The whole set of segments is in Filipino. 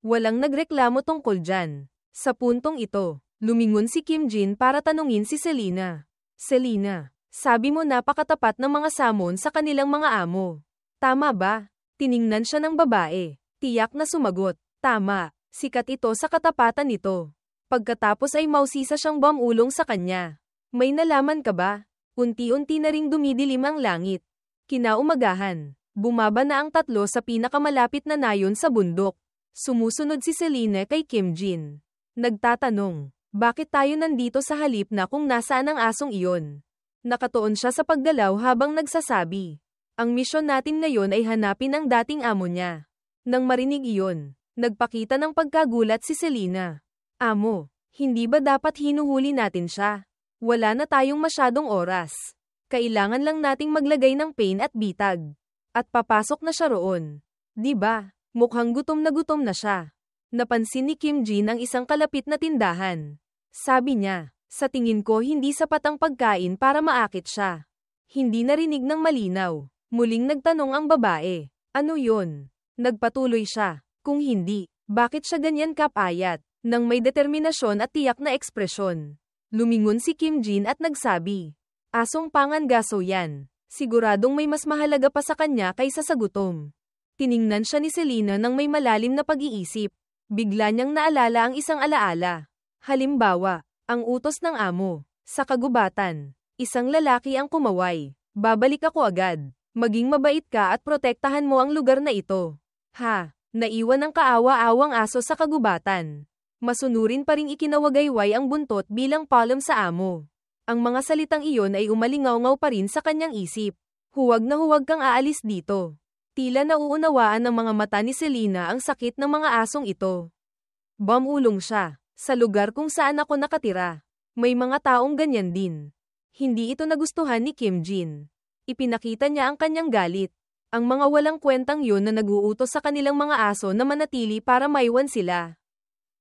Walang nagreklamo tungkol dyan. Sa puntong ito, lumingon si Kim Jin para tanungin si Selena. Selena, sabi mo napakatapat ng mga samon sa kanilang mga amo. Tama ba? Tiningnan siya ng babae. Tiyak na sumagot. Tama, sikat ito sa katapatan nito. Pagkatapos ay mausisa siyang bumulong sa kanya. May nalaman ka ba? Unti-unti na ring dumidilim ang langit. Kinaumagahan, bumaba na ang tatlo sa pinakamalapit na nayon sa bundok. Sumusunod si Selena kay Kim Jin. Nagtatanong, bakit tayo nandito sa halip na kung nasaan ang asong iyon? Nakatuon siya sa paggalaw habang nagsasabi. Ang misyon natin ngayon ay hanapin ang dating amo niya. Nang marinig iyon, nagpakita ng pagkagulat si Selena. Amo, hindi ba dapat hinuhuli natin siya? Wala na tayong masyadong oras. Kailangan lang nating maglagay ng pain at bitag. At papasok na siya roon. Di ba? Mukhang gutom na siya. Napansin ni Kim Jin ang isang kalapit na tindahan. Sabi niya, sa tingin ko hindi sapat ang pagkain para maakit siya. Hindi narinig ng malinaw. Muling nagtanong ang babae. Ano yun? Nagpatuloy siya. Kung hindi, bakit siya ganyan kapayat? Nang may determinasyon at tiyak na ekspresyon. Lumingon si Kim Jin at nagsabi. Asong pangangaso yan. Siguradong may mas mahalaga pa sa kanya kaysa sa gutom. Tiningnan siya ni Selena nang may malalim na pag-iisip. Bigla niyang naalala ang isang alaala. Halimbawa, ang utos ng amo. Sa kagubatan, isang lalaki ang kumaway. Babalik ako agad. Maging mabait ka at protektahan mo ang lugar na ito. Ha, naiwan ang kaawa-awang aso sa kagubatan. Masunurin pa ring ikinawagayway ang buntot bilang palom sa amo. Ang mga salitang iyon ay umalingaw-ngaw pa rin sa kanyang isip. Huwag na huwag kang aalis dito. Tila nauunawaan ng mga mata ni Selena ang sakit ng mga asong ito. Bumulong siya. Sa lugar kung saan ako nakatira, may mga taong ganyan din. Hindi ito nagustuhan ni Kim Jin. Ipinakita niya ang kanyang galit. Ang mga walang kwentang yun na naguutos sa kanilang mga aso na manatili para maiwan sila.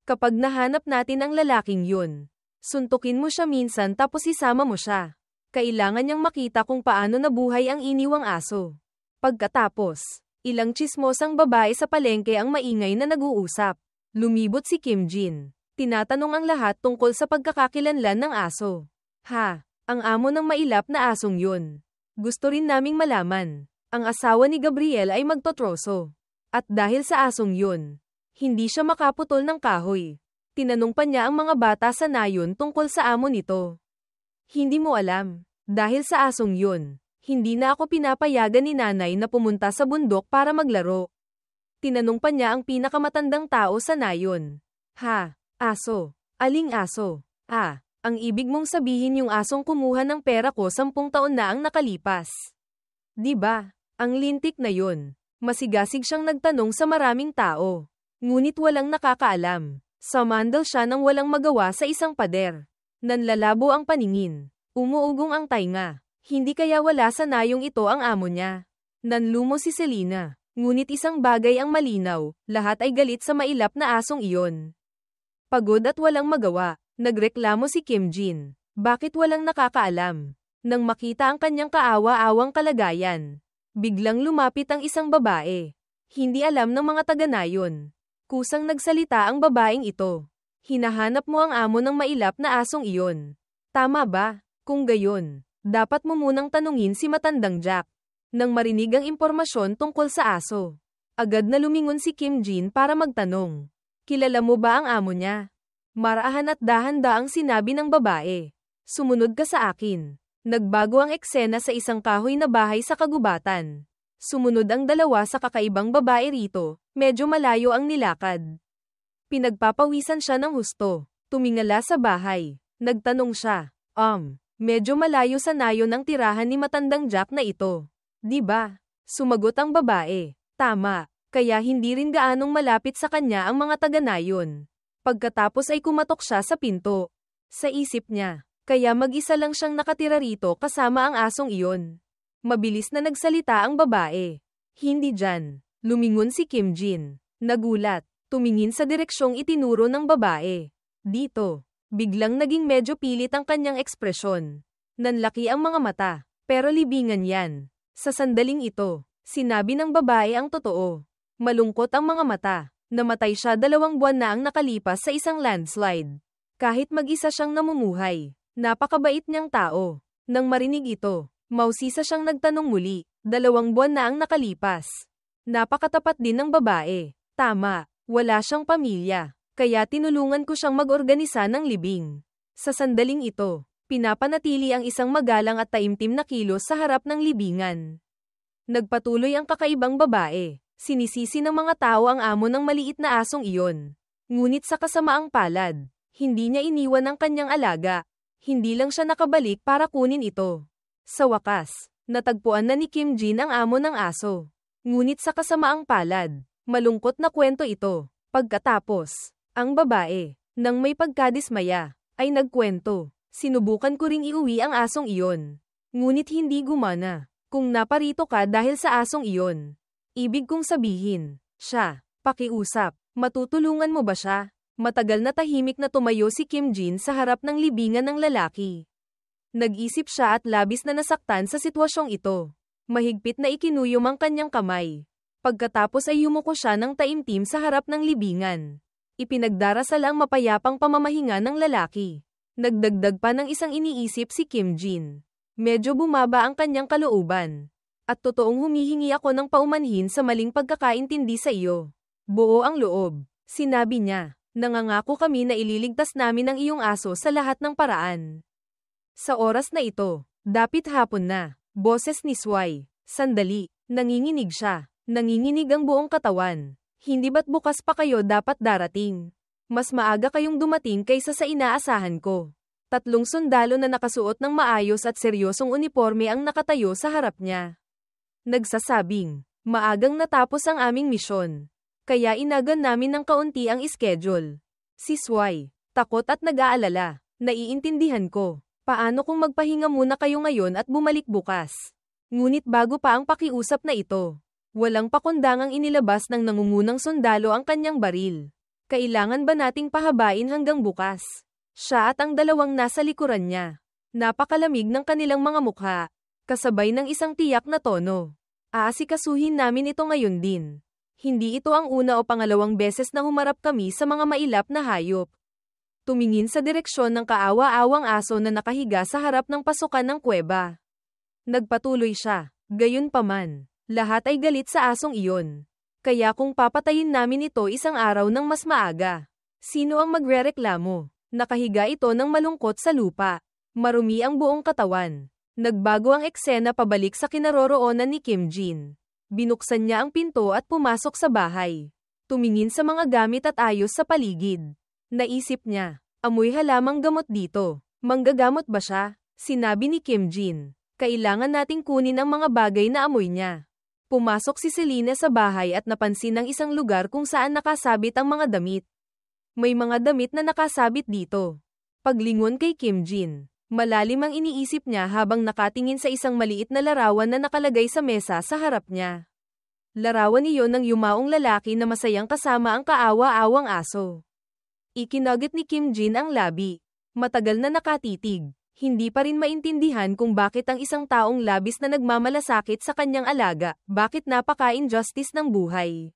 Kapag nahanap natin ang lalaking yun, suntukin mo siya minsan tapos isama mo siya. Kailangan niyang makita kung paano nabuhay ang iniwang aso. Pagkatapos, ilang tsismosang babae sa palengke ang maingay na nag-uusap. Lumibot si Kim Jin. Tinatanong ang lahat tungkol sa pagkakakilanlan ng aso. Ha, ang amo ng mailap na asong yun. Gusto rin naming malaman. Ang asawa ni Gabriel ay magtotroso. At dahil sa asong yun, hindi siya makaputol ng kahoy. Tinanong pa niya ang mga bata sa nayon tungkol sa amo nito. Hindi mo alam. Dahil sa asong yun, hindi na ako pinapayagan ni nanay na pumunta sa bundok para maglaro. Tinanong pa niya ang pinakamatandang tao sa nayon. Ha, aso. Aling aso? Ah, ang ibig mong sabihin yung asong kumuha ng pera ko 10 taon na ang nakalipas. Di ba? Ang lintik na yun. Masigasig siyang nagtanong sa maraming tao. Ngunit walang nakakaalam. Sumandal siya nang walang magawa sa isang pader. Nanlalabo ang paningin. Umuugong ang tainga. Hindi kaya wala sa nayong ito ang amo niya. Nanlumo si Selena. Ngunit isang bagay ang malinaw, lahat ay galit sa mailap na asong iyon. Pagod at walang magawa, nagreklamo si Kim Jin. Bakit walang nakakaalam? Nang makita ang kanyang kaawa-awang kalagayan, biglang lumapit ang isang babae. Hindi alam ng mga taga-nayon. Kusang nagsalita ang babaeng ito. Hinahanap mo ang amo ng mailap na asong iyon. Tama ba? Kung gayon, dapat mo munang tanungin si matandang Jack. Nang marinig ang impormasyon tungkol sa aso, agad na lumingon si Kim Jin para magtanong. Kilala mo ba ang amo niya? Maraahan at dahan-daang sinabi ng babae. Sumunod ka sa akin. Nagbago ang eksena sa isang kahoy na bahay sa kagubatan. Sumunod ang dalawa sa kakaibang babae rito, medyo malayo ang nilakad. Pinagpapawisan siya ng husto. Tumingala sa bahay. Nagtanong siya, medyo malayo sa nayon ang tirahan ni matandang Jack na ito. Di ba? Sumagot ang babae. Tama, kaya hindi rin gaanong malapit sa kanya ang mga taga-nayon. Pagkatapos ay kumatok siya sa pinto. Sa isip niya, kaya mag-isa lang siyang nakatira rito kasama ang asong iyon. Mabilis na nagsalita ang babae. Hindi dyan. Lumingon si Kim Jin. Nagulat. Tumingin sa direksyong itinuro ng babae. Dito. Biglang naging medyo pilit ang kanyang ekspresyon. Nanlaki ang mga mata. Pero libingan yan. Sa sandaling ito, sinabi ng babae ang totoo. Malungkot ang mga mata. Namatay siya 2 buwan na ang nakalipas sa isang landslide. Kahit mag-isa siyang namumuhay. Napakabait niyang tao. Nang marinig ito, mausisa siyang nagtanong muli. 2 buwan na ang nakalipas. Napakatapat din ng babae. Tama, wala siyang pamilya. Kaya tinulungan ko siyang mag-organisa ng libing. Sa sandaling ito, pinapanatili ang isang magalang at taimtim na kilos sa harap ng libingan. Nagpatuloy ang kakaibang babae. Sinisisi ng mga tao ang amo ng maliit na asong iyon. Ngunit sa kasamaang palad, hindi niya iniwan ang kanyang alaga. Hindi lang siya nakabalik para kunin ito. Sa wakas, natagpuan na ni Kim Jin ang amo ng aso. Ngunit sa kasamaang palad, malungkot na kwento ito. Pagkatapos, ang babae, nang may pagkadismaya, ay nagkwento. Sinubukan ko ring iuwi ang asong iyon. Ngunit hindi gumana. Kung naparito ka dahil sa asong iyon. Ibig kong sabihin, siya, pakiusap, matutulungan mo ba siya? Matagal na tahimik na tumayo si Kim Jin sa harap ng libingan ng lalaki. Nag-isip siya at labis na nasaktan sa sitwasyong ito. Mahigpit na ikinuyom ang kanyang kamay. Pagkatapos ay yumuko siya ng taimtim sa harap ng libingan. Ipinagdarasal ang mapayapang pamamahinga ng lalaki. Nagdagdag pa ng isang iniisip si Kim Jin. Medyo bumaba ang kanyang kalooban. At totoong humihingi ako ng paumanhin sa maling pagkakaintindi sa iyo. Buo ang loob. Sinabi niya, nangangako kami na ililigtas namin ang iyong aso sa lahat ng paraan. Sa oras na ito, dapit hapon na, boses ni Swai. Sandali, nanginginig siya. Nanginginig ang buong katawan. Hindi ba't bukas pa kayo dapat darating? Mas maaga kayong dumating kaysa sa inaasahan ko. 3 sundalo na nakasuot ng maayos at seryosong uniforme ang nakatayo sa harap niya. Nagsasabing, maagang natapos ang aming misyon. Kaya inagan namin ng kaunti ang schedule. Si Swai, takot at nag-aalala. Naiintindihan ko. Paano kung magpahinga muna kayo ngayon at bumalik bukas? Ngunit bago pa ang pakiusap na ito, walang pakundangang inilabas ng nangungunang sundalo ang kanyang baril. Kailangan ba nating pahabain hanggang bukas? Siya at ang 2 nasa likuran niya. Napakalamig ng kanilang mga mukha. Kasabay ng isang tiyak na tono. Aasikasuhin namin ito ngayon din. Hindi ito ang una o pangalawang beses na humarap kami sa mga mailap na hayop. Tumingin sa direksyon ng kaawa-awang aso na nakahiga sa harap ng pasukan ng kuweba. Nagpatuloy siya. Gayunpaman, lahat ay galit sa asong iyon. Kaya kung papatayin namin ito isang araw ng mas maaga, sino ang magrereklamo? Nakahiga ito ng malungkot sa lupa. Marumi ang buong katawan. Nagbago ang eksena pabalik sa kinaroroonan ni Kim Jin. Binuksan niya ang pinto at pumasok sa bahay. Tumingin sa mga gamit at ayos sa paligid. Naisip niya, amoy halamang gamot dito. Manggagamot ba siya? Sinabi ni Kim Jin. Kailangan nating kunin ang mga bagay na amoy niya. Pumasok si Selena sa bahay at napansin ang isang lugar kung saan nakasabit ang mga damit. May mga damit na nakasabit dito. Paglingon kay Kim Jin. Malalim ang iniisip niya habang nakatingin sa isang maliit na larawan na nakalagay sa mesa sa harap niya. Larawan iyon ng yumaong lalaki na masayang kasama ang kaawa-awang aso. Ikinagit ni Kim Jin ang labi. Matagal na nakatitig. Hindi pa rin maintindihan kung bakit ang isang taong labis na nagmamalasakit sa kanyang alaga, bakit napaka-injustice ng buhay.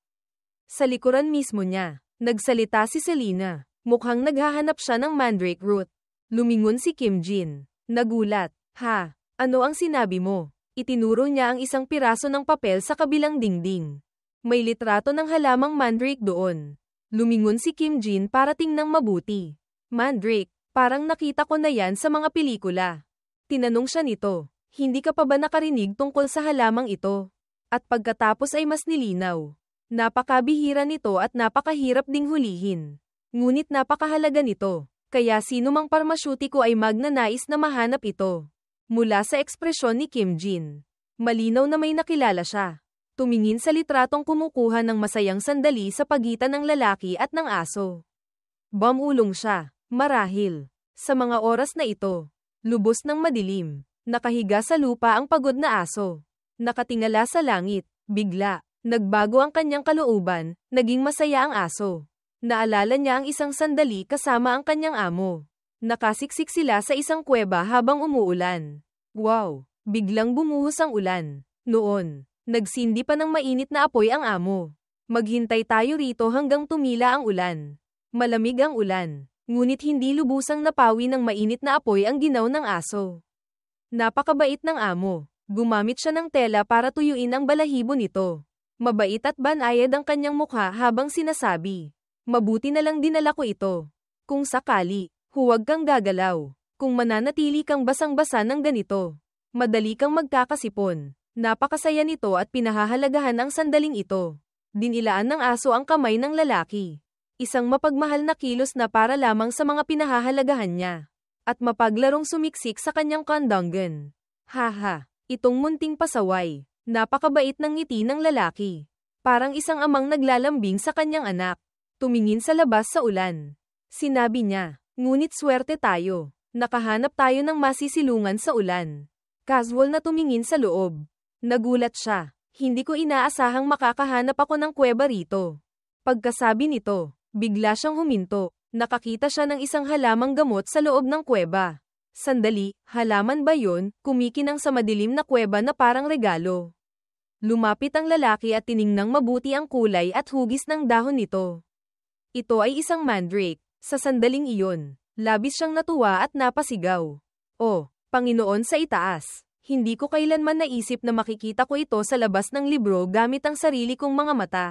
Sa likuran mismo niya, nagsalita si Selena. Mukhang naghahanap siya ng mandrake root. Lumingon si Kim Jin. Nagulat. Ha? Ano ang sinabi mo? Itinuro niya ang isang piraso ng papel sa kabilang dingding. May litrato ng halamang mandrake doon. Lumingon si Kim Jin para tingnang mabuti. Mandrake, parang nakita ko na yan sa mga pelikula. Tinanong siya nito. Hindi ka pa ba nakarinig tungkol sa halamang ito? At pagkatapos ay mas nilinaw. Napakabihira nito at napakahirap ding hulihin. Ngunit napakahalaga nito. Kaya sino mang parmasyutiko ay magnanais na mahanap ito. Mula sa ekspresyon ni Kim Jin, malinaw na may nakilala siya. Tumingin sa litratong kumukuha ng masayang sandali sa pagitan ng lalaki at ng aso. Bumulong siya, marahil. Sa mga oras na ito, lubos ng madilim, nakahiga sa lupa ang pagod na aso. Nakatingala sa langit, bigla, nagbago ang kanyang kalooban, naging masaya ang aso. Naalala niya ang isang sandali kasama ang kanyang amo. Nakasiksik sila sa isang kuweba habang umuulan. Wow! Biglang bumuhos ang ulan. Noon, nagsindi pa ng mainit na apoy ang amo. Maghintay tayo rito hanggang tumila ang ulan. Malamig ang ulan, ngunit hindi lubusang napawi ng mainit na apoy ang ginaw ng aso. Napakabait ng amo. Gumamit siya ng tela para tuyuin ang balahibo nito. Mabait at banayad ang kanyang mukha habang sinasabi, "Mabuti na lang dinala ko ito. Kung sakali, huwag kang gagalaw. Kung mananatili kang basang-basa ng ganito, madali kang magkakasipon." Napakasaya nito at pinahahalagahan ang sandaling ito. Dinilaan ng aso ang kamay ng lalaki. Isang mapagmahal na kilos na para lamang sa mga pinahahalagahan niya. At mapaglarong sumiksik sa kanyang kandanggan. Haha, itong munting pasaway. Napakabait ng ngiti ng lalaki. Parang isang amang naglalambing sa kanyang anak. Tumingin sa labas sa ulan. Sinabi niya, "Ngunit swerte tayo. Nakahanap tayo ng masisilungan sa ulan." Casual na tumingin sa loob. Nagulat siya. Hindi ko inaasahang makakahanap ako ng kuweba rito. Pagkasabi nito, bigla siyang huminto. Nakakita siya ng isang halamang gamot sa loob ng kuweba. Sandali, halaman ba yun? Kumikinang sa madilim na kuweba na parang regalo. Lumapit ang lalaki at tiningnang mabuti ang kulay at hugis ng dahon nito. Ito ay isang mandrake. Sa sandaling iyon, labis siyang natuwa at napasigaw. "Oh, Panginoon sa itaas! Hindi ko kailanman naisip na makikita ko ito sa labas ng libro gamit ang sarili kong mga mata."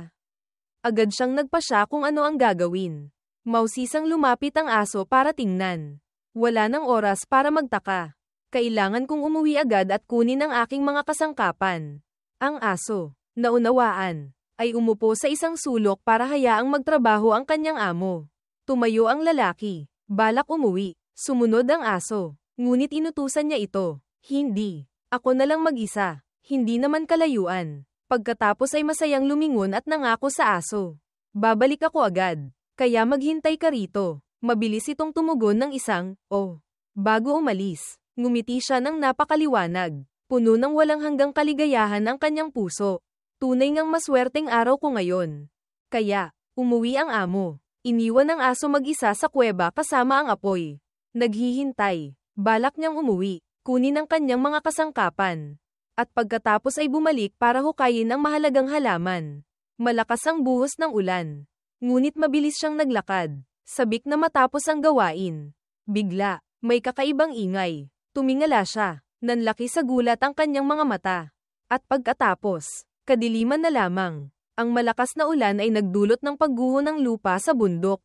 Agad siyang nagpasya kung ano ang gagawin. Mausisang lumapit ang aso para tingnan. Wala nang oras para magtaka. Kailangan kong umuwi agad at kunin ang aking mga kasangkapan. Ang aso, naunawaan, ay umupo sa isang sulok para hayaang magtrabaho ang kanyang amo. Tumayo ang lalaki. Balak umuwi. Sumunod ang aso. Ngunit inutusan niya ito. "Hindi. Ako na lang mag-isa. Hindi naman kalayuan." Pagkatapos ay masayang lumingon at nangako sa aso. "Babalik ako agad. Kaya maghintay ka rito." Mabilis itong tumugon ng isang, "Oh." Bago umalis, ngumiti siya ng napakaliwanag. Puno ng walang hanggang kaligayahan ang kanyang puso. Tunay ngang maswerteng araw ko ngayon. Kaya, umuwi ang amo. Iniwan ang aso mag-isa sa kuweba kasama ang apoy. Naghihintay. Balak niyang umuwi, kunin ang kanyang mga kasangkapan. At pagkatapos ay bumalik para hukayin ang mahalagang halaman. Malakas ang buhos ng ulan. Ngunit mabilis siyang naglakad. Sabik na matapos ang gawain. Bigla, may kakaibang ingay. Tumingala siya. Nanlaki sa gulat ang kanyang mga mata. At pagkatapos, kadiliman na lamang. Ang malakas na ulan ay nagdulot ng pagguho ng lupa sa bundok.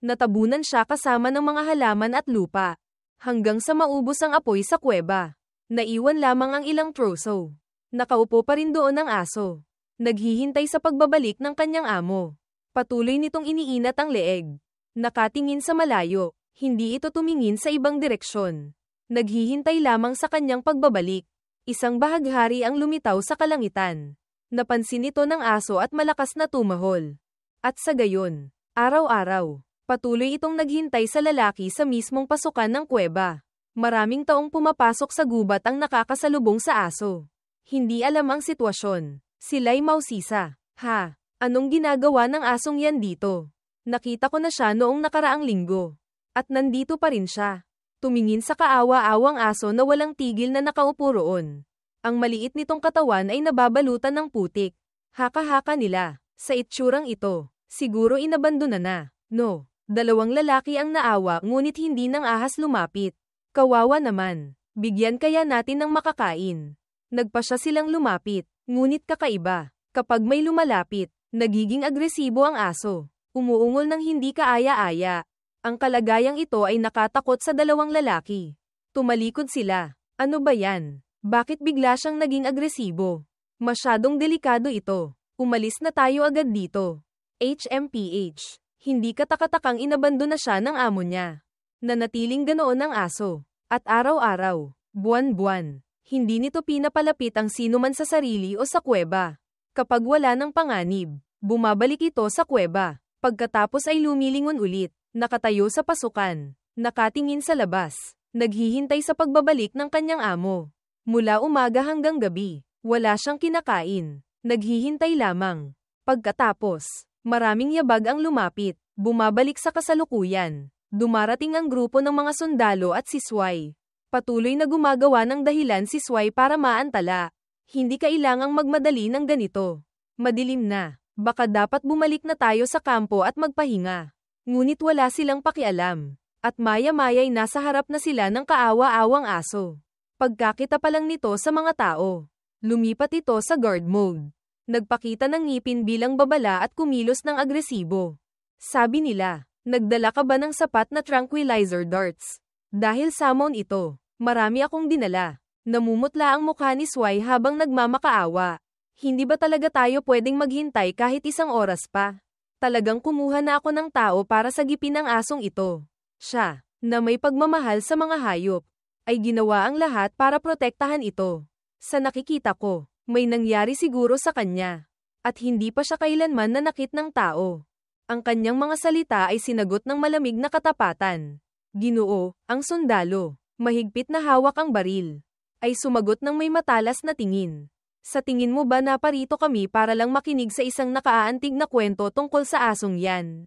Natabunan siya kasama ng mga halaman at lupa. Hanggang sa maubos ang apoy sa kuweba. Naiwan lamang ang ilang troso. Nakaupo pa rin doon ang aso. Naghihintay sa pagbabalik ng kanyang amo. Patuloy nitong iniinat ang leeg. Nakatingin sa malayo. Hindi ito tumingin sa ibang direksyon. Naghihintay lamang sa kanyang pagbabalik. Isang bahaghari ang lumitaw sa kalangitan. Napansin ito ng aso at malakas na tumahol. At sa gayon, araw-araw, patuloy itong naghintay sa lalaki sa mismong pasukan ng kuweba. Maraming taong pumapasok sa gubat ang nakakasalubong sa aso. Hindi alam ang sitwasyon. Sila'y mausisa. "Ha? Anong ginagawa ng asong yan dito? Nakita ko na siya noong nakaraang linggo. At nandito pa rin siya." Tumingin sa kaawa-awang aso na walang tigil na nakaupo roon. Ang maliit nitong katawan ay nababalutan ng putik. Haka-haka nila. Sa itsurang ito, siguro inabandona na. No, dalawang lalaki ang naawa ngunit hindi nang ahas lumapit. Kawawa naman. Bigyan kaya natin ng makakain. Nagpasya silang lumapit, ngunit kakaiba. Kapag may lumalapit, nagiging agresibo ang aso. Umuungol ng hindi kaaya-aya. Ang kalagayang ito ay nakatakot sa dalawang lalaki. Tumalikod sila. Ano ba yan? Bakit bigla siyang naging agresibo? Masyadong delikado ito. Umalis na tayo agad dito. HMPH. Hindi katakatakang inabandona siya ng amo niya. Nanatiling ganoon ang aso. At araw-araw, buwan-buwan, hindi nito pinapalapit ang sinuman sa sarili o sa kuweba. Kapag wala ng panganib, bumabalik ito sa kuweba. Pagkatapos ay lumilingon ulit. Nakatayo sa pasukan, nakatingin sa labas, naghihintay sa pagbabalik ng kanyang amo. Mula umaga hanggang gabi, wala siyang kinakain, naghihintay lamang. Pagkatapos, maraming yabag ang lumapit, bumabalik sa kasalukuyan. Dumarating ang grupo ng mga sundalo at si Sway. Patuloy na gumagawa ng dahilan si Sway para maantala. Hindi kailangang magmadali ng ganito. Madilim na. Baka dapat bumalik na tayo sa kampo at magpahinga. Ngunit wala silang pakialam. At maya-maya'y nasa harap na sila ng kaawa-awang aso. Pagkakita pa lang nito sa mga tao, lumipat ito sa guard mode. Nagpakita ng ngipin bilang babala at kumilos ng agresibo. Sabi nila, nagdala ka ba ng sapat na tranquilizer darts? Dahil summon ito, marami akong dinala. Namumutla ang mukha ni Swai habang nagmamakaawa. Hindi ba talaga tayo pwedeng maghintay kahit isang oras pa? Talagang kumuha na ako ng tao para sagipin ang asong ito. Siya, na may pagmamahal sa mga hayop, ay ginawa ang lahat para protektahan ito. Sa nakikita ko, may nangyari siguro sa kanya. At hindi pa siya kailanman nanakit ng tao. Ang kanyang mga salita ay sinagot ng malamig na katapatan. Ginoo, ang sundalo, mahigpit na hawak ang baril, ay sumagot ng may matalas na tingin. Sa tingin mo ba naparito kami para lang makinig sa isang nakaaantig na kwento tungkol sa asong yan?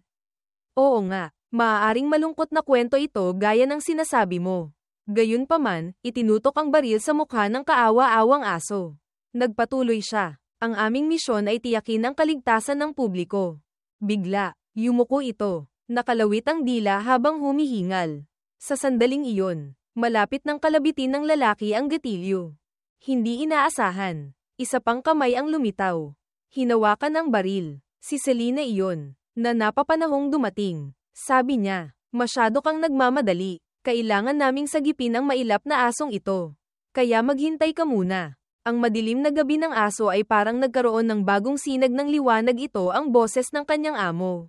Oo nga, maaaring malungkot na kwento ito gaya ng sinasabi mo. Gayunpaman, itinutok ang baril sa mukha ng kaawa-awang aso. Nagpatuloy siya. Ang aming misyon ay tiyakin ang kaligtasan ng publiko. Bigla, yumuko ito. Nakalawit ang dila habang humihingal. Sa sandaling iyon, malapit ng kalabitin ng lalaki ang gatilyo. Hindi inaasahan. Isa pang kamay ang lumitaw. Hinawakan ang baril. Si Selena iyon, na napapanahong dumating. Sabi niya, masyado kang nagmamadali. Kailangan naming sagipin ang mailap na asong ito. Kaya maghintay ka muna. Ang madilim na gabi ng aso ay parang nagkaroon ng bagong sinag ng liwanag. Ito ang boses ng kanyang amo.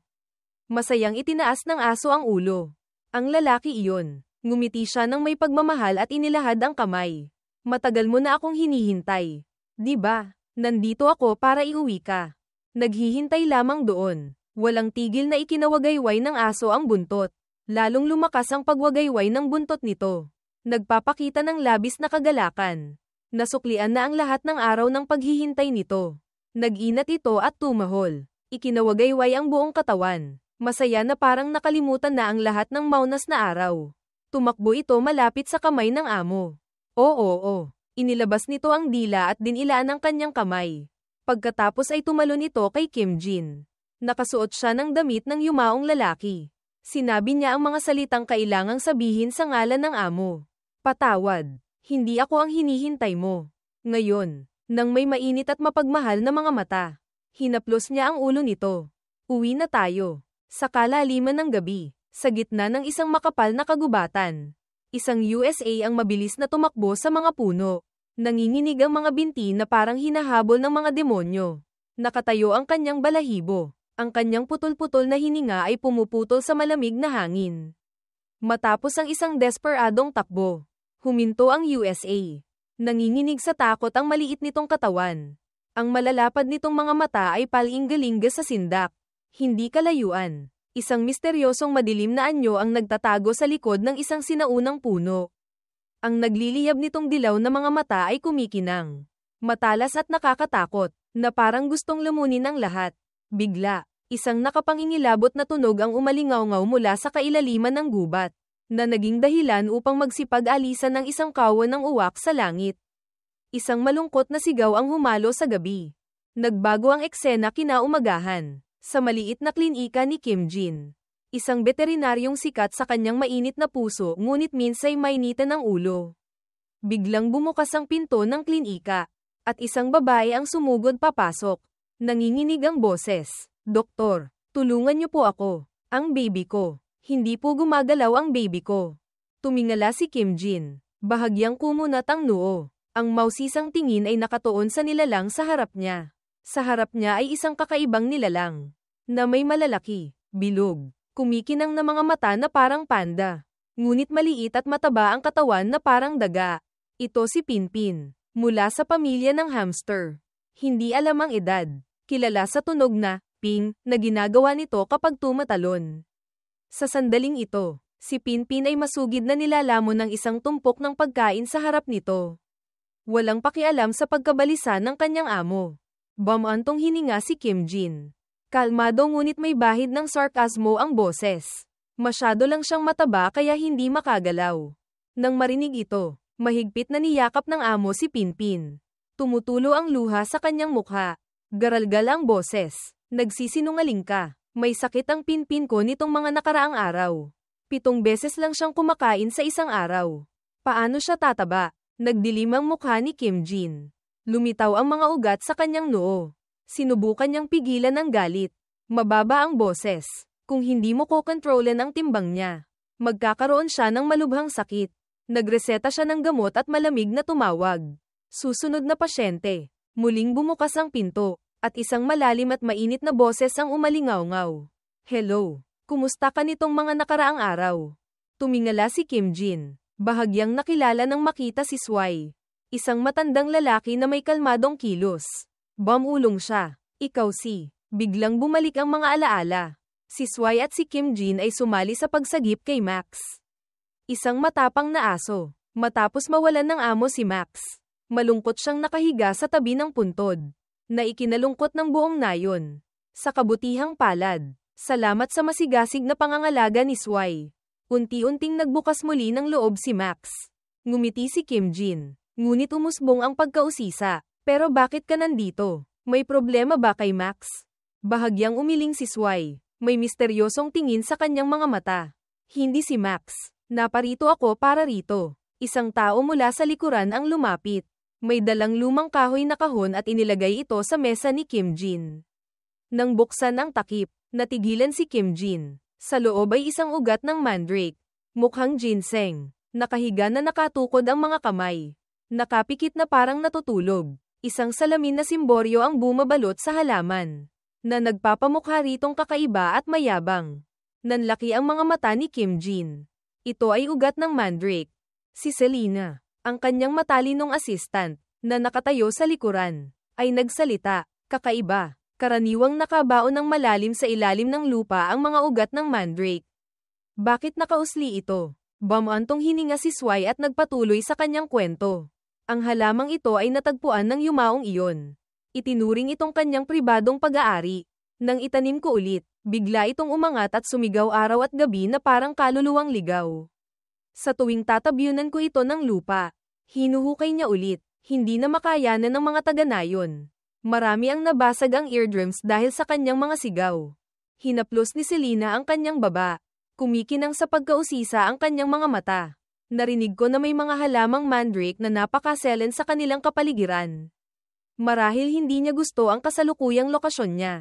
Masayang itinaas ng aso ang ulo. Ang lalaki iyon, ngumiti siya ng may pagmamahal at inilahad ang kamay. Matagal mo na akong hinihintay. Di ba? Nandito ako para iuwi ka. Naghihintay lamang doon. Walang tigil na ikinawagayway ng aso ang buntot. Lalong lumakas ang pagwagayway ng buntot nito. Nagpapakita ng labis na kagalakan. Nasuklian na ang lahat ng araw ng paghihintay nito. Nag-inat ito at tumahol. Ikinawagayway ang buong katawan. Masaya na parang nakalimutan na ang lahat ng maunas na araw. Tumakbo ito malapit sa kamay ng amo. Oo. Inilabas nito ang dila at dinilaan ang kanyang kamay. Pagkatapos ay tumalon ito kay Kim Jin. Nakasuot siya ng damit ng yumaong lalaki. Sinabi niya ang mga salitang kailangang sabihin sa ngalan ng amo. Patawad, hindi ako ang hinihintay mo. Ngayon, nang may mainit at mapagmahal na mga mata, hinaplos niya ang ulo nito. Uwi na tayo. Sa kalaliman ng gabi, sa gitna ng isang makapal na kagubatan, isang USA ang mabilis na tumakbo sa mga puno. Nanginginig ang mga binti na parang hinahabol ng mga demonyo. Nakatayo ang kanyang balahibo. Ang kanyang putol-putol na hininga ay pumuputol sa malamig na hangin. Matapos ang isang desperadong takbo, huminto ang USA. Nanginginig sa takot ang maliit nitong katawan. Ang malalapad nitong mga mata ay palingga-lingga sa sindak. Hindi kalayuan. Isang misteryosong madilim na anyo ang nagtatago sa likod ng isang sinaunang puno. Ang nagliliyab nitong dilaw na mga mata ay kumikinang. Matalas at nakakatakot, na parang gustong lamunin ang lahat. Bigla, isang nakapangingilabot na tunog ang umalingaw-ngaw mula sa kailaliman ng gubat, na naging dahilan upang magsipag-alisan ng isang kawan ng uwak sa langit. Isang malungkot na sigaw ang humalo sa gabi. Nagbago ang eksena kinaumagahan. Sa maliit na klinika ni Kim Jin. Isang veterinaryong sikat sa kanyang mainit na puso ngunit minsay mainitan ang ulo. Biglang bumukas ang pinto ng klinika. At isang babae ang sumugod papasok. Nanginginig ang boses. Doktor, tulungan niyo po ako. Ang baby ko. Hindi po gumagalaw ang baby ko. Tumingala si Kim Jin. Bahagyang kumunat ang noo. Ang mausisang tingin ay nakatuon sa nilalang sa harap niya. Sa harap niya ay isang kakaibang nilalang, na may malalaki, bilog, kumikinang na mga mata na parang panda. Ngunit maliit at mataba ang katawan na parang daga. Ito si Pinpin, mula sa pamilya ng hamster. Hindi alam ang edad. Kilala sa tunog na, ping, na ginagawa nito kapag tumatalon. Sa sandaling ito, si Pinpin ay masugid na nilalamon ng isang tumpok ng pagkain sa harap nito. Walang pakialam sa pagkabalisa ng kanyang amo. Bamantong hininga si Kim Jin. Kalmado ngunit may bahid ng sarkasmo ang boses. Masyado lang siyang mataba kaya hindi makagalaw. Nang marinig ito, mahigpit na niyakap ng amo si Pinpin. Tumutulo ang luha sa kanyang mukha. Garalgal ang boses. Nagsisinungaling ka. May sakit ang pinpin ko nitong mga nakaraang araw. 7 beses lang siyang kumakain sa isang araw. Paano siya tataba? Nagdilim ang mukha ni Kim Jin. Lumitaw ang mga ugat sa kanyang noo. Sinubukan niyang pigilan ang galit. Mababa ang boses. Kung hindi mo kokontrolan ang timbang niya, magkakaroon siya ng malubhang sakit. Nagreseta siya ng gamot at malamig na tumawag. Susunod na pasyente. Muling bumukas ang pinto, at isang malalim at mainit na boses ang umalingaw-ngaw. Hello, kumusta ka nitong mga nakaraang araw? Tumingala si Kim Jin. Bahagyang nakilala nang makita si Swai. Isang matandang lalaki na may kalmadong kilos. Bumulong siya. Ikaw si. Biglang bumalik ang mga alaala. Si Swai at si Kim Jin ay sumali sa pagsagip kay Max. Isang matapang na aso. Matapos mawalan ng amo si Max, malungkot siyang nakahiga sa tabi ng puntod, na ikinalungkot ng buong nayon. Sa kabutihang palad, salamat sa masigasig na pangangalaga ni Swai. Unti-unting nagbukas muli ng loob si Max. Ngumiti si Kim Jin, ngunit umusbong ang pagkausisa. Pero bakit ka nandito? May problema ba kay Max? Bahagyang umiling si Swai, may misteryosong tingin sa kanyang mga mata. Hindi si Max. Naparito ako para rito. Isang tao mula sa likuran ang lumapit. May dalang lumang kahoy na kahon at inilagay ito sa mesa ni Kim Jin. Nang buksan ang takip, natigilan si Kim Jin. Sa loob ay isang ugat ng mandrake. Mukhang ginseng. Nakahiga na nakatukod ang mga kamay. Nakapikit na parang natutulog. Isang salamin na simboryo ang bumabalot sa halaman, na nagpapamukha ritong kakaiba at mayabang. Nanlaki ang mga mata ni Kim Jin. Ito ay ugat ng mandrake. Si Selina, ang kanyang matalinong assistant, na nakatayo sa likuran, ay nagsalita. Kakaiba. Karaniwang nakabaon ng malalim sa ilalim ng lupa ang mga ugat ng mandrake. Bakit nakausli ito? Bumantong hininga si Swai at nagpatuloy sa kanyang kwento. Ang halamang ito ay natagpuan ng yumaong iyon. Itinuring itong kanyang pribadong pag-aari. Nang itanim ko ulit, bigla itong umangat at sumigaw araw at gabi na parang kaluluwang ligaw. Sa tuwing tatabyunan ko ito ng lupa, hinuhukay niya ulit, hindi na makayanan ng mga taga-nayon. Marami ang nabasag ang eardrums dahil sa kanyang mga sigaw. Hinaplos ni Selina ang kanyang baba. Kumikinang sa pagkausisa ang kanyang mga mata. Narinig ko na may mga halamang mandrake na napakaselen sa kanilang kapaligiran. Marahil hindi niya gusto ang kasalukuyang lokasyon niya.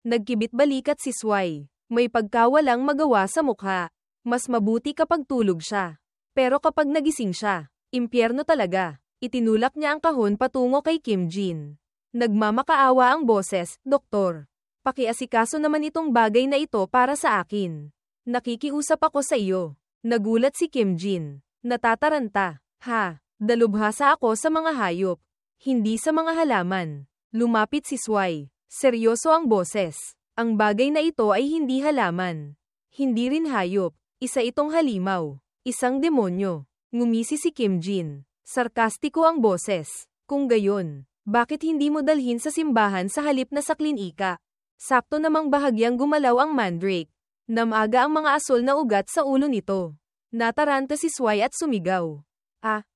Nagkibit balikat si Swai. May pagkawalang magawa sa mukha. Mas mabuti kapag tulog siya. Pero kapag nagising siya, impyerno talaga. Itinulak niya ang kahon patungo kay Kim Jin. Nagmamakaawa ang boses, Doktor. Pakiasikaso naman itong bagay na ito para sa akin. Nakikiusap ako sa iyo. Nagulat si Kim Jin. Natataranta. Ha, dalubhasa ako sa mga hayop. Hindi sa mga halaman. Lumapit si Swai. Seryoso ang boses. Ang bagay na ito ay hindi halaman. Hindi rin hayop. Isa itong halimaw. Isang demonyo. Ngumisi si Kim Jin. Sarkastiko ang boses. Kung gayon, bakit hindi mo dalhin sa simbahan sa halip na sa klinika? Sakto namang bahagyang gumalaw ang mandrake. Namaga ang mga asol na ugat sa ulo nito. Nataranta si Swai at sumigaw.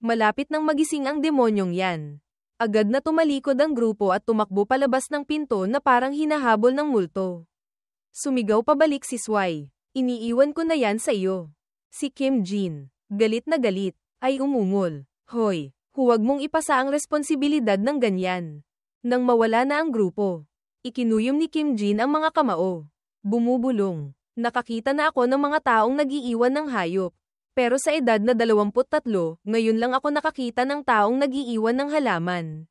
Malapit nang magising ang demonyong yan. Agad na tumalikod ang grupo at tumakbo palabas ng pinto na parang hinahabol ng multo. Sumigaw pabalik si Swai. Iniiwan ko na yan sa iyo. Si Kim Jin, galit na galit, ay umungol. Hoy, huwag mong ipasa ang responsibilidad ng ganyan. Nang mawala na ang grupo, ikinuyom ni Kim Jin ang mga kamao. Bumubulong. Nakakita na ako ng mga taong nag-iiwan ng hayop. Pero sa edad na 23, ngayon lang ako nakakita ng taong nag-iiwan ng halaman.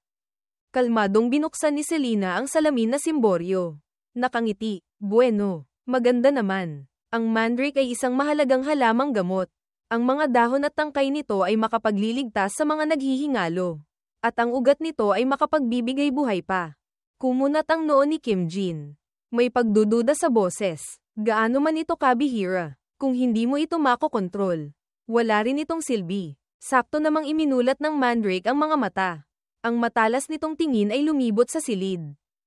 Kalmadong binuksan ni Selina ang salamin na simboryo. Nakangiti. Bueno, maganda naman. Ang mandrake ay isang mahalagang halamang gamot. Ang mga dahon at tangkay nito ay makapagliligtas sa mga naghihingalo. At ang ugat nito ay makapagbibigay buhay pa. Kumunat ang noo ni Kim Jin. May pagdududa sa boses. Gaano man ito kabihira. Kung hindi mo ito makokontrol, wala rin itong silbi. Sakto namang iminulat ng mandrake ang mga mata. Ang matalas nitong tingin ay lumibot sa silid.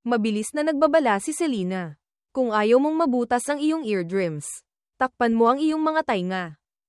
Mabilis na nagbabala si Selina. Kung ayaw mong mabutas ang iyong eardrums, takpan mo ang iyong mga tainga.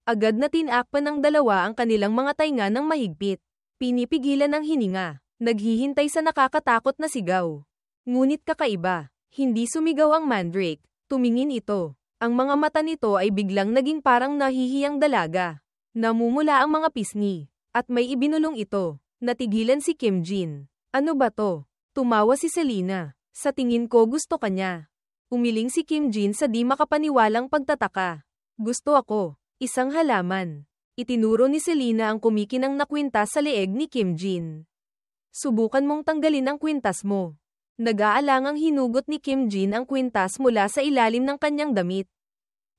Agad na tinakpan ng dalawa ang kanilang mga tainga ng mahigpit. Pinipigilan ang hininga. Naghihintay sa nakakatakot na sigaw. Ngunit kakaiba. Hindi sumigaw ang Mandrake, tumingin ito. Ang mga mata nito ay biglang naging parang nahihiyang dalaga. Namumula ang mga pisngi, at may ibinulong ito. Natigilan si Kim Jin. Ano ba to? Tumawa si Selena. Sa tingin ko gusto ka niya. Umiling si Kim Jin sa di makapaniwalang pagtataka. Gusto ako. Isang halaman. Itinuro ni Selena ang kumikinang na kwintas sa leeg ni Kim Jin. Subukan mong tanggalin ang kwintas mo. Nag-aalangang hinugot ni Kim Jin ang kwintas mula sa ilalim ng kanyang damit.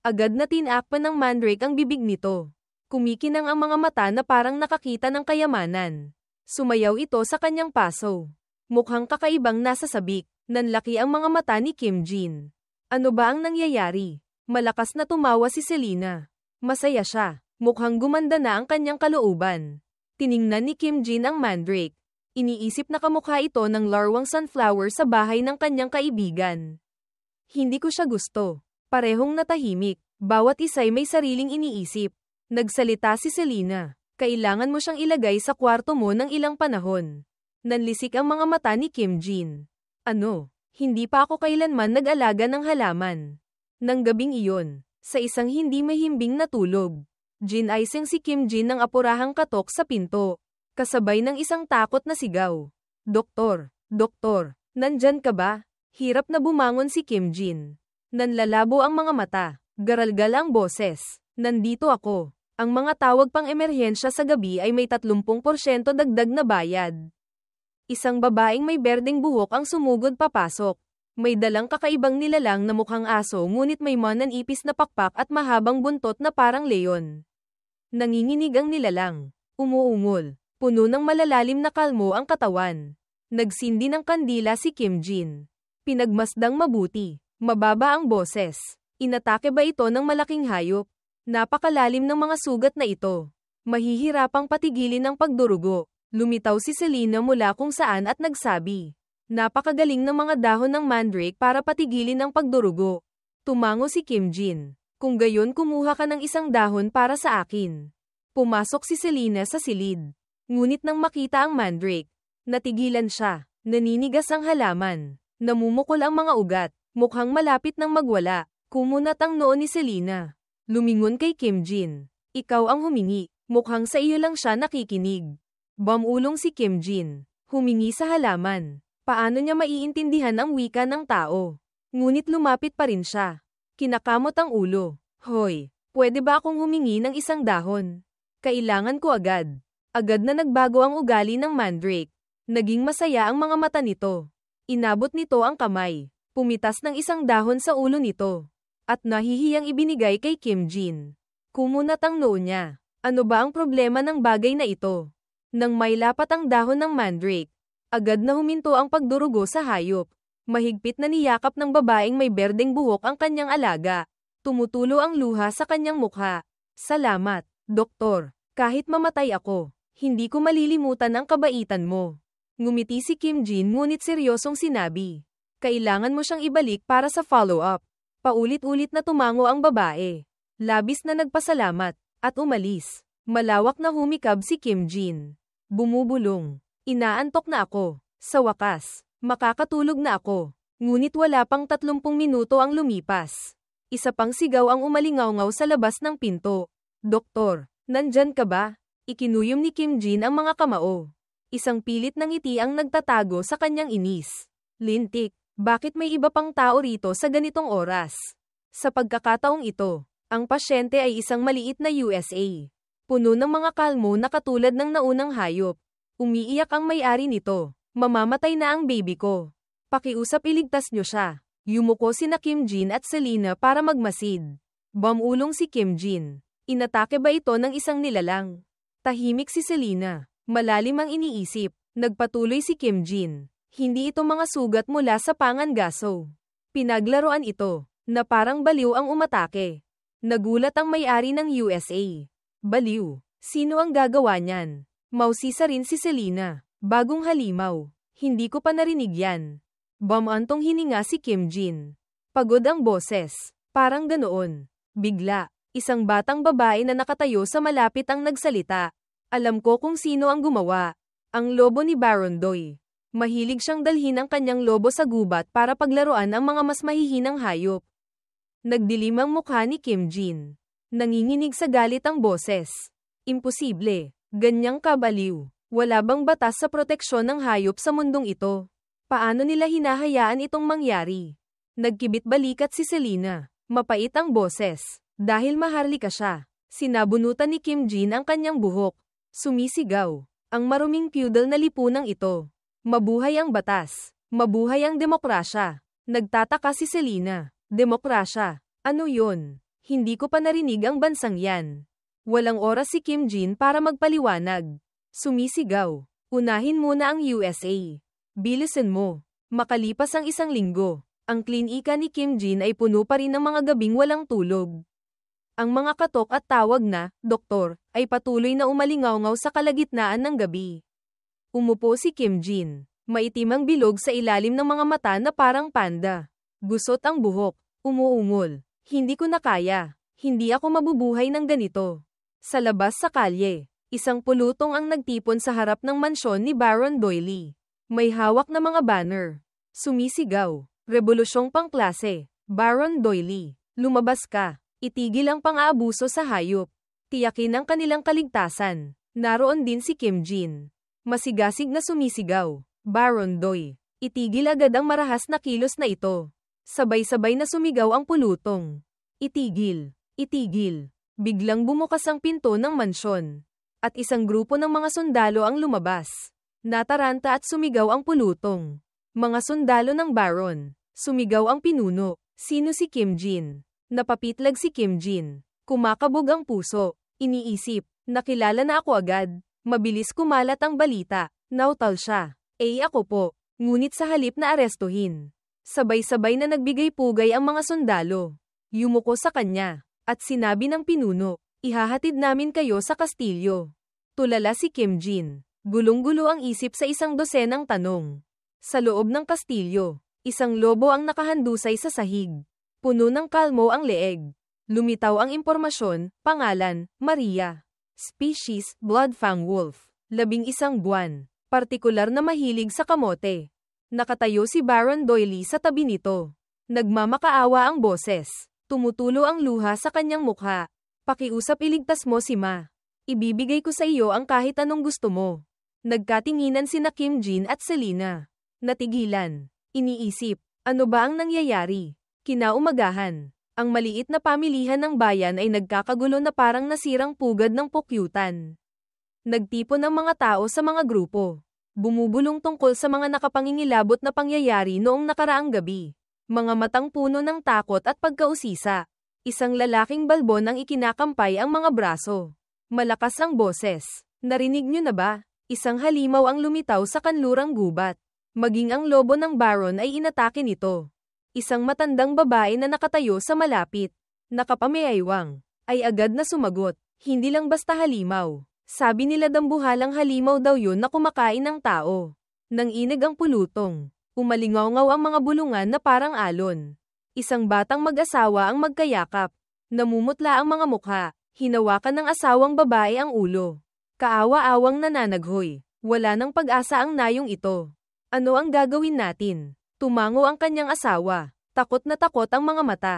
Agad na tinakpan ng Mandrake ang bibig nito. Kumikinang ang mga mata na parang nakakita ng kayamanan. Sumayaw ito sa kanyang paso. Mukhang kakaibang nasa sabik. Nanlaki ang mga mata ni Kim Jin. Ano ba ang nangyayari? Malakas na tumawa si Selena. Masaya siya. Mukhang gumanda na ang kanyang kalooban. Tiningnan ni Kim Jin ang Mandrake. Iniisip na kamukha ito ng larwang sunflower sa bahay ng kanyang kaibigan. Hindi ko siya gusto. Parehong natahimik. Bawat isa'y may sariling iniisip. Nagsalita si Selena. Kailangan mo siyang ilagay sa kwarto mo ng ilang panahon. Nanlisik ang mga mata ni Kim Jin. Ano? Hindi pa ako kailanman nag-alaga ng halaman. Nang gabing iyon, sa isang hindi mahimbing na tulog, ginaising si Kim Jin ng apurahang katok sa pinto. Kasabay ng isang takot na sigaw. Doktor, doktor, nandyan ka ba? Hirap na bumangon si Kim Jin. Nanlalabo ang mga mata, garalgal ang boses. Nandito ako. Ang mga tawag pang emerhensya sa gabi ay may 30% dagdag na bayad. Isang babaeng may berdeng buhok ang sumugod papasok. May dalang kakaibang nilalang na mukhang aso ngunit may mananipis na pakpak at mahabang buntot na parang leon. Nanginginig ang nilalang. Umuungol. Puno ng malalalim na kalmo ang katawan. Nagsindi ng kandila si Kim Jin. Pinagmasdang mabuti. Mababa ang boses. Inatake ba ito ng malaking hayop? Napakalalim ng mga sugat na ito. Mahihirapang patigilin ang pagdurugo. Lumitaw si Selena mula kung saan at nagsabi. Napakagaling ng mga dahon ng Mandrake para patigilin ang pagdurugo. Tumango si Kim Jin. Kung gayon kumuha ka ng isang dahon para sa akin. Pumasok si Selena sa silid. Ngunit nang makita ang Mandrake, natigilan siya. Naninigas ang halaman. Namumukol ang mga ugat. Mukhang malapit nang magwala. Kumunat ang noo ni Selena. Lumingon kay Kim Jin. Ikaw ang humingi. Mukhang sa iyo lang siya nakikinig. Bumulong si Kim Jin. Humingi sa halaman. Paano niya maiintindihan ang wika ng tao? Ngunit lumapit pa rin siya. Kinakamot ang ulo. Hoy, pwede ba akong humingi ng isang dahon? Kailangan ko agad. Agad na nagbago ang ugali ng Mandrake. Naging masaya ang mga mata nito. Inabot nito ang kamay. Pumitas ng isang dahon sa ulo nito. At nahihiyang ibinigay kay Kim Jin. Kumunat ang noo niya. Ano ba ang problema ng bagay na ito? Nang may lapat ang dahon ng Mandrake, agad na huminto ang pagdurugo sa hayop. Mahigpit na niyakap ng babaeng may berdeng buhok ang kanyang alaga. Tumutulo ang luha sa kanyang mukha. Salamat, doktor. Kahit mamatay ako, hindi ko malilimutan ang kabaitan mo. Ngumiti si Kim Jin ngunit seryosong sinabi. Kailangan mo siyang ibalik para sa follow-up. Paulit-ulit na tumango ang babae. Labis na nagpasalamat, at umalis. Malawak na humikab si Kim Jin. Bumubulong. Inaantok na ako. Sa wakas, makakatulog na ako. Ngunit wala pang 30 minuto ang lumipas. Isa pang sigaw ang umalingaw-ngaw sa labas ng pinto. Doktor, nandyan ka ba? Ikinuyom ni Kim Jin ang mga kamao. Isang pilit ng ngiti ang nagtatago sa kanyang inis. Lintik, bakit may iba pang tao rito sa ganitong oras? Sa pagkakataong ito, ang pasyente ay isang maliit na USA. Puno ng mga kalmo na katulad ng naunang hayop. Umiiyak ang may-ari nito. Mamamatay na ang baby ko. Pakiusap iligtas niyo siya. Yumuko sina Kim Jin at Selena para magmasid. Bumulong si Kim Jin. Inatake ba ito ng isang nilalang? Tahimik si Selena. Malalim ang iniisip. Nagpatuloy si Kim Jin. Hindi ito mga sugat mula sa pangangaso. Pinaglaruan ito, na parang baliw ang umatake. Nagulat ang may-ari ng USA. Baliw. Sino ang gagawa niyan? Mausisa rin si Selena. Bagong halimaw. Hindi ko pa narinig yan. Bumantong hininga si Kim Jin. Pagod ang boses. Parang ganoon. Bigla, isang batang babae na nakatayo sa malapit ang nagsalita. Alam ko kung sino ang gumawa. Ang lobo ni Baron Doy. Mahilig siyang dalhin ang kanyang lobo sa gubat para paglaruan ang mga mas mahihinang hayop. Nagdilim ang mukha ni Kim Jin. Nanginginig sa galit ang boses. Imposible. Ganyang kabaliw. Wala bang batas sa proteksyon ng hayop sa mundong ito? Paano nila hinahayaan itong mangyari? Nagkibit balikat si Selena. Mapait ang boses. Dahil maharlika siya. Sinabunutan ni Kim Jin ang kanyang buhok. Sumisigaw. Ang maruming feudal na lipunang ito. Mabuhay ang batas. Mabuhay ang demokrasya. Nagtataka si Selena. Demokrasya. Ano yun? Hindi ko pa narinig ang bansang yan. Walang oras si Kim Jin para magpaliwanag. Sumisigaw. Unahin muna ang USA. Bilisan mo. Makalipas ang isang linggo, ang klinika ni Kim Jin ay puno pa rin ng mga gabing walang tulog. Ang mga katok at tawag na, doktor, ay patuloy na umalingaw-ngaw sa kalagitnaan ng gabi. Umupo si Kim Jin. Maitim ang bilog sa ilalim ng mga mata na parang panda. Gusot ang buhok. Umuungol. Hindi ko na kaya. Hindi ako mabubuhay ng ganito. Sa labas sa kalye, isang pulutong ang nagtipon sa harap ng mansyon ni Baron Doily. May hawak na mga banner. Sumisigaw. Rebolusyong pangklase. Baron Doily, lumabas ka. Itigil ang pang-aabuso sa hayop. Tiyakin ang kanilang kaligtasan. Naroon din si Kim Jin. Masigasig na sumisigaw. Baron Doy, itigil agad ang marahas na kilos na ito. Sabay-sabay na sumigaw ang pulutong. Itigil. Itigil. Biglang bumukas ang pinto ng mansyon. At isang grupo ng mga sundalo ang lumabas. Nataranta at sumigaw ang pulutong. Mga sundalo ng Baron. Sumigaw ang pinuno. Sino si Kim Jin? Napapitlag si Kim Jin. Kumakabog ang puso. Iniisip. Nakilala na ako agad. Mabilis kumalat ang balita. Nautal siya. Ako po. Ngunit sa halip na arestuhin. Sabay-sabay na nagbigay pugay ang mga sundalo. Yumuko sa kanya. At sinabi ng pinuno, ihahatid namin kayo sa kastilyo. Tulala si Kim Jin. Gulong-gulo ang isip sa isang dosenang tanong. Sa loob ng kastilyo, isang lobo ang nakahandusay sa sahig. Puno ng kalmo ang leeg. Lumitaw ang impormasyon, pangalan, Maria. Species, Bloodfang Wolf. 11 buwan. Partikular na mahilig sa kamote. Nakatayo si Baron Doily sa tabi nito. Nagmamakaawa ang boses. Tumutulo ang luha sa kanyang mukha. Pakiusap iligtas mo si Ma. Ibibigay ko sa iyo ang kahit anong gusto mo. Nagkatinginan sina Kim Jin at Selena. Natigilan. Iniisip, ano ba ang nangyayari? Kinaumagahan. Ang maliit na pamilihan ng bayan ay nagkakagulo na parang nasirang pugad ng pukyutan. Nagtipon ang mga tao sa mga grupo. Bumubulong tungkol sa mga nakapangingilabot na pangyayari noong nakaraang gabi. Mga matang puno ng takot at pagkausisa. Isang lalaking balbon ang ikinakampay ang mga braso. Malakas ang boses. Narinig niyo na ba? Isang halimaw ang lumitaw sa kanlurang gubat. Maging ang lobo ng Baron ay inatake nito. Isang matandang babae na nakatayo sa malapit, nakapameaywang, ay agad na sumagot, hindi lang basta halimaw. Sabi nila dambuhalang halimaw daw yun na kumakain ng tao. Nang inig ang pulutong, umalingaw-ngaw ang mga bulungan na parang alon. Isang batang mag-asawa ang magkayakap. Namumutla ang mga mukha, hinawakan ng asawang babae ang ulo. Kaawa-awang nananaghoy, wala nang pag-asa ang nayong ito. Ano ang gagawin natin? Tumango ang kanyang asawa. Takot na takot ang mga mata.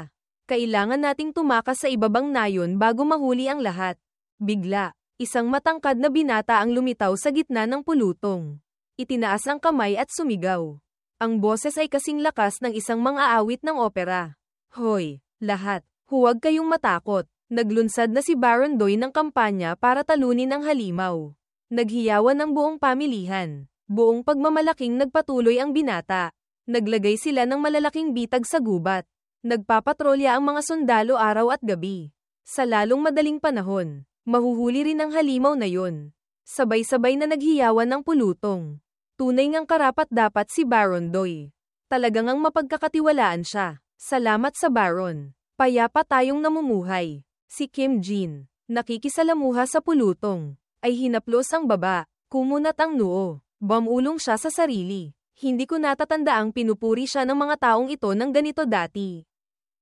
Kailangan nating tumakas sa ibabang nayon bago mahuli ang lahat. Bigla, isang matangkad na binata ang lumitaw sa gitna ng pulutong. Itinaas ang kamay at sumigaw. Ang boses ay kasing lakas ng isang mang-aawit ng opera. Hoy, lahat, huwag kayong matakot. Naglunsad na si Baron Doy ng kampanya para talunin ang halimaw. Naghiyawan ang buong pamilihan. Buong pagmamalaking nagpatuloy ang binata. Naglagay sila ng malalaking bitag sa gubat. Nagpapatrolya ang mga sundalo araw at gabi. Sa lalong madaling panahon, mahuhuli rin ang halimaw na yon. Sabay-sabay na naghiyawan ng pulutong. Tunay ngang karapat-dapat si Baron Doy. Talagang ang mapagkakatiwalaan siya. Salamat sa Baron. Payapa tayong namumuhay. Si Kim Jin, nakikisalamuha sa pulutong, ay hinaplos ang baba, kumunat ang noo, bamulong siya sa sarili. Hindi ko natatandaang pinupuri siya ng mga taong ito ng ganito dati.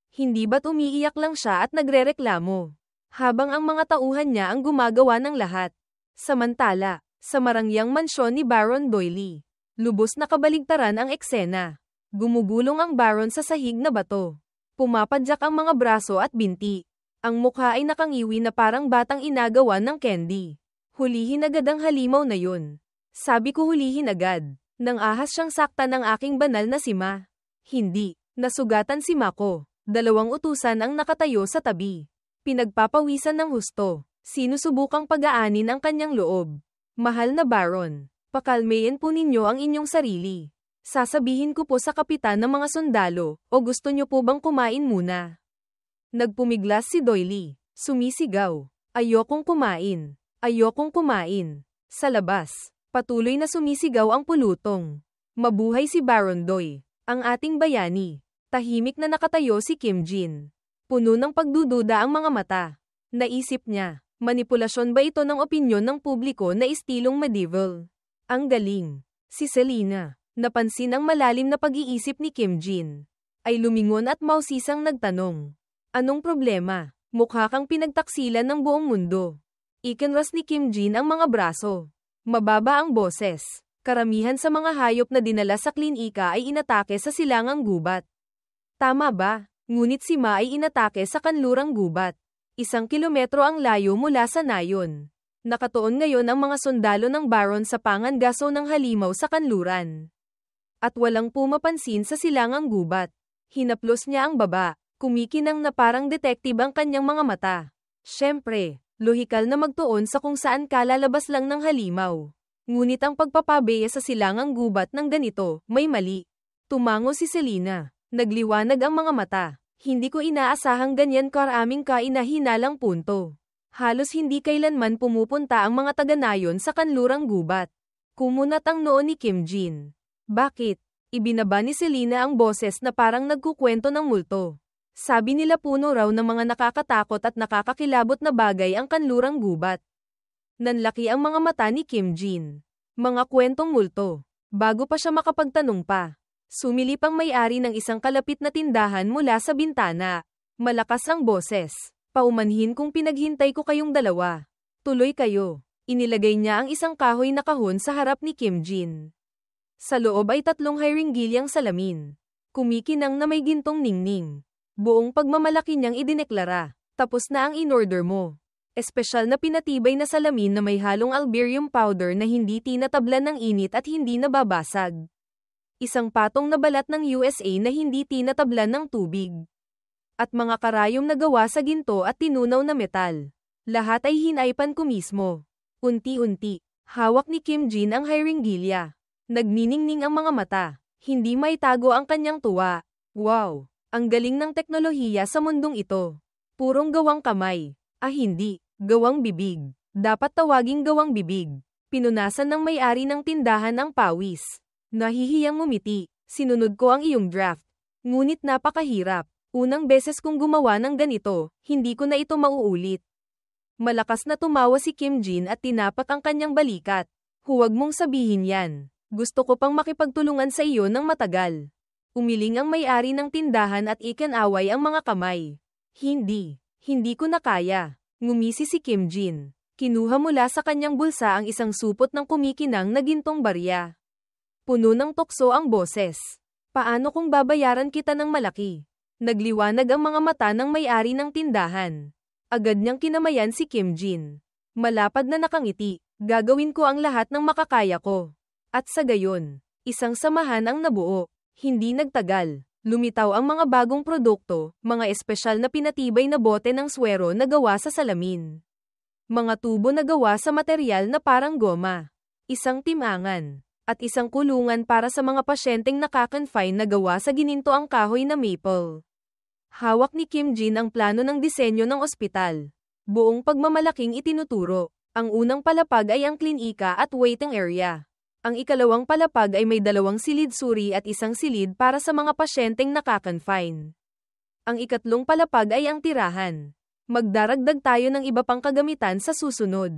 Hindi ba't umiiyak lang siya at nagrereklamo? Habang ang mga tauhan niya ang gumagawa ng lahat. Samantala, sa marangyang mansyon ni Baron Doily, Lubos na kabaligtaran ang eksena. Gumugulong ang Baron sa sahig na bato. Pumapadyak ang mga braso at binti. Ang mukha ay nakangiwi na parang batang inagawan ng candy. Hulihin agad ang halimaw na yun. Sabi ko hulihin agad. Nang ahas siyang saktan ng aking banal na sima. Hindi. Nasugatan si Mako. 2 utusan ang nakatayo sa tabi. Pinagpapawisan ng husto. Sinusubukang pag-aanin ang kanyang loob. Mahal na Baron, pakalmayin po ninyo ang inyong sarili. Sasabihin ko po sa kapitan ng mga sundalo, o gusto nyo po bang kumain muna? Nagpumiglas si Doily. Sumisigaw. Ayokong kumain. Ayokong kumain. Sa labas, patuloy na sumisigaw ang pulutong. Mabuhay si Baron Doy, ang ating bayani. Tahimik na nakatayo si Kim Jin. Puno ng pagdududa ang mga mata. Naisip niya, manipulasyon ba ito ng opinyon ng publiko na estilong medieval? Ang galing. Si Selena. Napansin ang malalim na pag-iisip ni Kim Jin. Ay lumingon at mausisang nagtanong. Anong problema? Mukha kang pinagtaksilan ng buong mundo. Ikinras ni Kim Jin ang mga braso. Mababa ang boses. Karamihan sa mga hayop na dinala sa klinika ay inatake sa silangang gubat. Tama ba? Ngunit si Ma ay inatake sa kanlurang gubat. 1 kilometro ang layo mula sa nayon. Nakatuon ngayon ang mga sundalo ng Baron sa pangangaso ng halimaw sa kanluran. At walang pumapansin sa silangang gubat. Hinaplos niya ang baba. Kumikinang na parang detective ang kanyang mga mata. Siyempre, lohikal na magtuon sa kung saan kalalabas lang ng halimaw. Ngunit ang pagpapabeya sa silangang gubat ng ganito, may mali. Tumango si Selena. Nagliwanag ang mga mata. Hindi ko inaasahang ganyan karaming kainahinalang punto. Halos hindi kailanman pumupunta ang mga taga-nayon sa kanlurang gubat. Kumunat ang noo ni Kim Jin. Bakit? Ibinaba ni Selena ang boses na parang nagkukwento ng multo. Sabi nila puno raw ng mga nakakatakot at nakakakilabot na bagay ang kanlurang gubat. Nanlaki ang mga mata ni Kim Jin. Mga kwentong multo. Bago pa siya makapagtanong pa. Sumilip ang may-ari ng isang kalapit na tindahan mula sa bintana. Malakas ang boses. Paumanhin kung pinaghintay ko kayong dalawa. Tuloy kayo. Inilagay niya ang isang kahoy na kahon sa harap ni Kim Jin. Sa loob ay 3 hiringgilyang salamin. Kumikinang na may gintong ningning. Buong pagmamalaki niyang idineklara. Tapos na ang in-order mo. Espesyal na pinatibay na salamin na may halong albarium powder na hindi tinatablan ng init at hindi nababasag. Isang patong na balat ng USA na hindi tinatablan ng tubig. At mga karayom na gawa sa ginto at tinunaw na metal. Lahat ay hinaipan ko mismo. Unti-unti, hawak ni Kim Jin ang hiringgilya. Nagniningning ang mga mata. Hindi maitago ang kanyang tuwa. Wow! Ang galing ng teknolohiya sa mundong ito. Purong gawang kamay. Hindi. Gawang bibig. Dapat tawaging gawang bibig. Pinunasan ng may-ari ng tindahan ang pawis. Nahihiyang ngumiti. Sinunod ko ang iyong draft. Ngunit napakahirap. Unang beses kong gumawa ng ganito, hindi ko na ito mauulit. Malakas na tumawa si Kim Jin at tinapak ang kanyang balikat. Huwag mong sabihin yan. Gusto ko pang makipagtulungan sa iyo ng matagal. Umiling ang may-ari ng tindahan at ikinaway ang mga kamay. Hindi ko na kaya. Ngumisi si Kim Jin. Kinuha mula sa kanyang bulsa ang isang supot ng kumikinang na gintong barya. Puno ng tukso ang boses. Paano kung babayaran kita ng malaki? Nagliwanag ang mga mata ng may-ari ng tindahan. Agad niyang kinamayan si Kim Jin. Malapad na nakangiti. Gagawin ko ang lahat ng makakaya ko. At sa gayon, isang samahan ang nabuo. Hindi nagtagal. Lumitaw ang mga bagong produkto, mga espesyal na pinatibay na bote ng swero na gawa sa salamin. Mga tubo na gawa sa materyal na parang goma. Isang timangan. At isang kulungan para sa mga pasyenteng nakakonfine na gawa sa gininto ang kahoy na maple. Hawak ni Kim Jin ang plano ng disenyo ng ospital. Buong pagmamalaking itinuturo. Ang unang palapag ay ang klinika at waiting area. Ang ikalawang palapag ay may 2 silid-suri at 1 silid para sa mga pasyenteng nakakonfine. Ang ikatlong palapag ay ang tirahan. Magdaragdag tayo ng iba pang kagamitan sa susunod.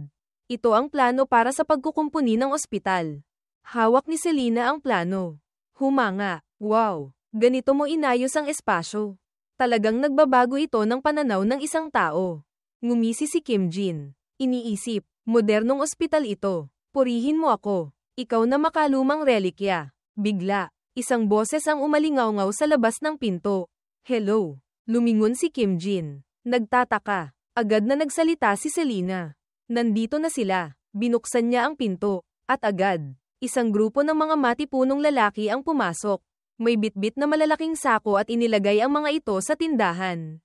Ito ang plano para sa pagkukumpuni ng ospital. Hawak ni Selena ang plano. Humanga. Wow! Ganito mo inayos ang espasyo. Talagang nagbabago ito ng pananaw ng isang tao. Ngumisi si Kim Jin. Iniisip, modernong ospital ito. Purihin mo ako. Ikaw na makalumang relikya. Bigla, isang boses ang umalingaw-ngaw sa labas ng pinto. Hello. Lumingon si Kim Jin. Nagtataka. Agad na nagsalita si Selena. Nandito na sila. Binuksan niya ang pinto. At agad, isang grupo ng mga matipunong lalaki ang pumasok. May bitbit na malalaking sako at inilagay ang mga ito sa tindahan.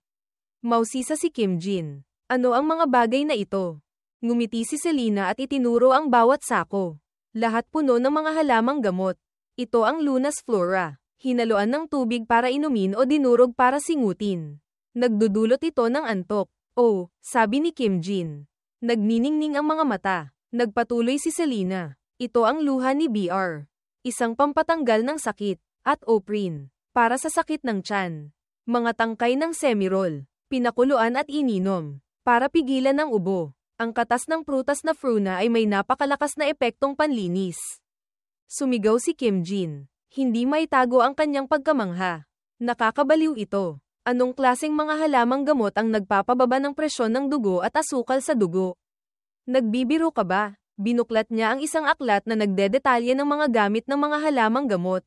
Mausisa si Kim Jin. Ano ang mga bagay na ito? Ngumiti si Selena at itinuro ang bawat sako. Lahat puno ng mga halamang gamot. Ito ang Lunas Flora. Hinaluan ng tubig para inumin o dinurog para singutin. Nagdudulot ito ng antok. Oh, sabi ni Kim Jin. Nagniningning ang mga mata. Nagpatuloy si Selena. Ito ang luha ni BR. Isang pampatanggal ng sakit. At Oprin. Para sa sakit ng tiyan. Mga tangkay ng Semirol. Pinakuluan at ininom. Para pigilan ang ubo. Ang katas ng prutas na Fruna ay may napakalakas na epektong panlinis. Sumigaw si Kim Jin. Hindi maitago ang kanyang pagkamangha. Nakakabaliw ito. Anong klaseng mga halamang gamot ang nagpapababa ng presyon ng dugo at asukal sa dugo? Nagbibiro ka ba? Binuklat niya ang isang aklat na nagdedetalye ng mga gamit ng mga halamang gamot.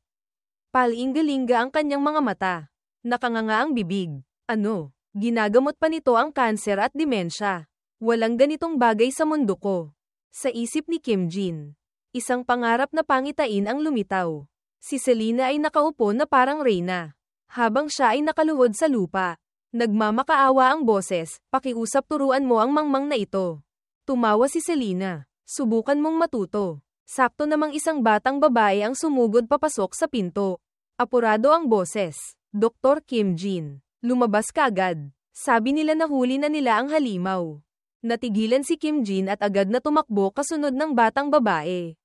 Palingalinga ang kanyang mga mata. Nakanganga ang bibig. Ano? Ginagamot pa nito ang kanser at demensya. Walang ganitong bagay sa mundo ko. Sa isip ni Kim Jin. Isang pangarap na pangitain ang lumitaw. Si Selena ay nakaupo na parang reyna. Habang siya ay nakaluhod sa lupa. Nagmamakaawa ang boses, pakiusap turuan mo ang mangmang na ito. Tumawa si Selena. Subukan mong matuto. Sakto namang isang batang babae ang sumugod papasok sa pinto. Apurado ang boses. Dr. Kim Jin. Lumabas ka agad. Sabi nila nahuli na nila ang halimaw. Natigilan si Kim Jin at agad na tumakbo kasunod ng batang babae.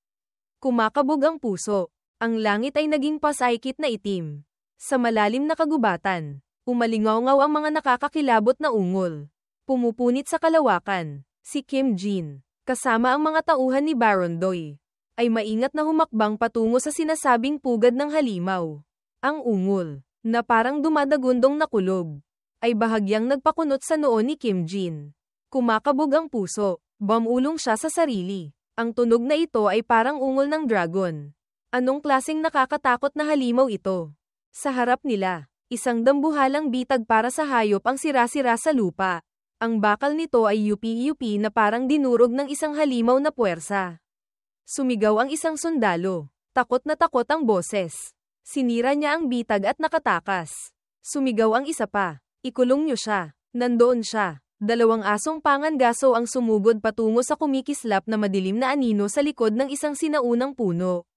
Kumakabog ang puso. Ang langit ay naging pasaykit na itim. Sa malalim na kagubatan, umalingaw-ngaw ang mga nakakakilabot na ungol. Pumupunit sa kalawakan, si Kim Jin, kasama ang mga tauhan ni Baron Doi, ay maingat na humakbang patungo sa sinasabing pugad ng halimaw. Ang ungol, na parang dumadagundong nakulog, ay bahagyang nagpakunot sa noo ni Kim Jin. Kumakabog ang puso, bamulong siya sa sarili. Ang tunog na ito ay parang ungol ng dragon. Anong klaseng nakakatakot na halimaw ito? Sa harap nila, isang dambuhalang bitag para sa hayop ang sira-sira sa lupa. Ang bakal nito ay yupi-yupi na parang dinurog ng isang halimaw na puwersa. Sumigaw ang isang sundalo. Takot na takot ang boses. Sinira niya ang bitag at nakatakas. Sumigaw ang isa pa. Ikulong niyo siya. Nandoon siya. Dalawang asong pangangaso ang sumugod patungo sa kumikislap na madilim na anino sa likod ng isang sinaunang puno.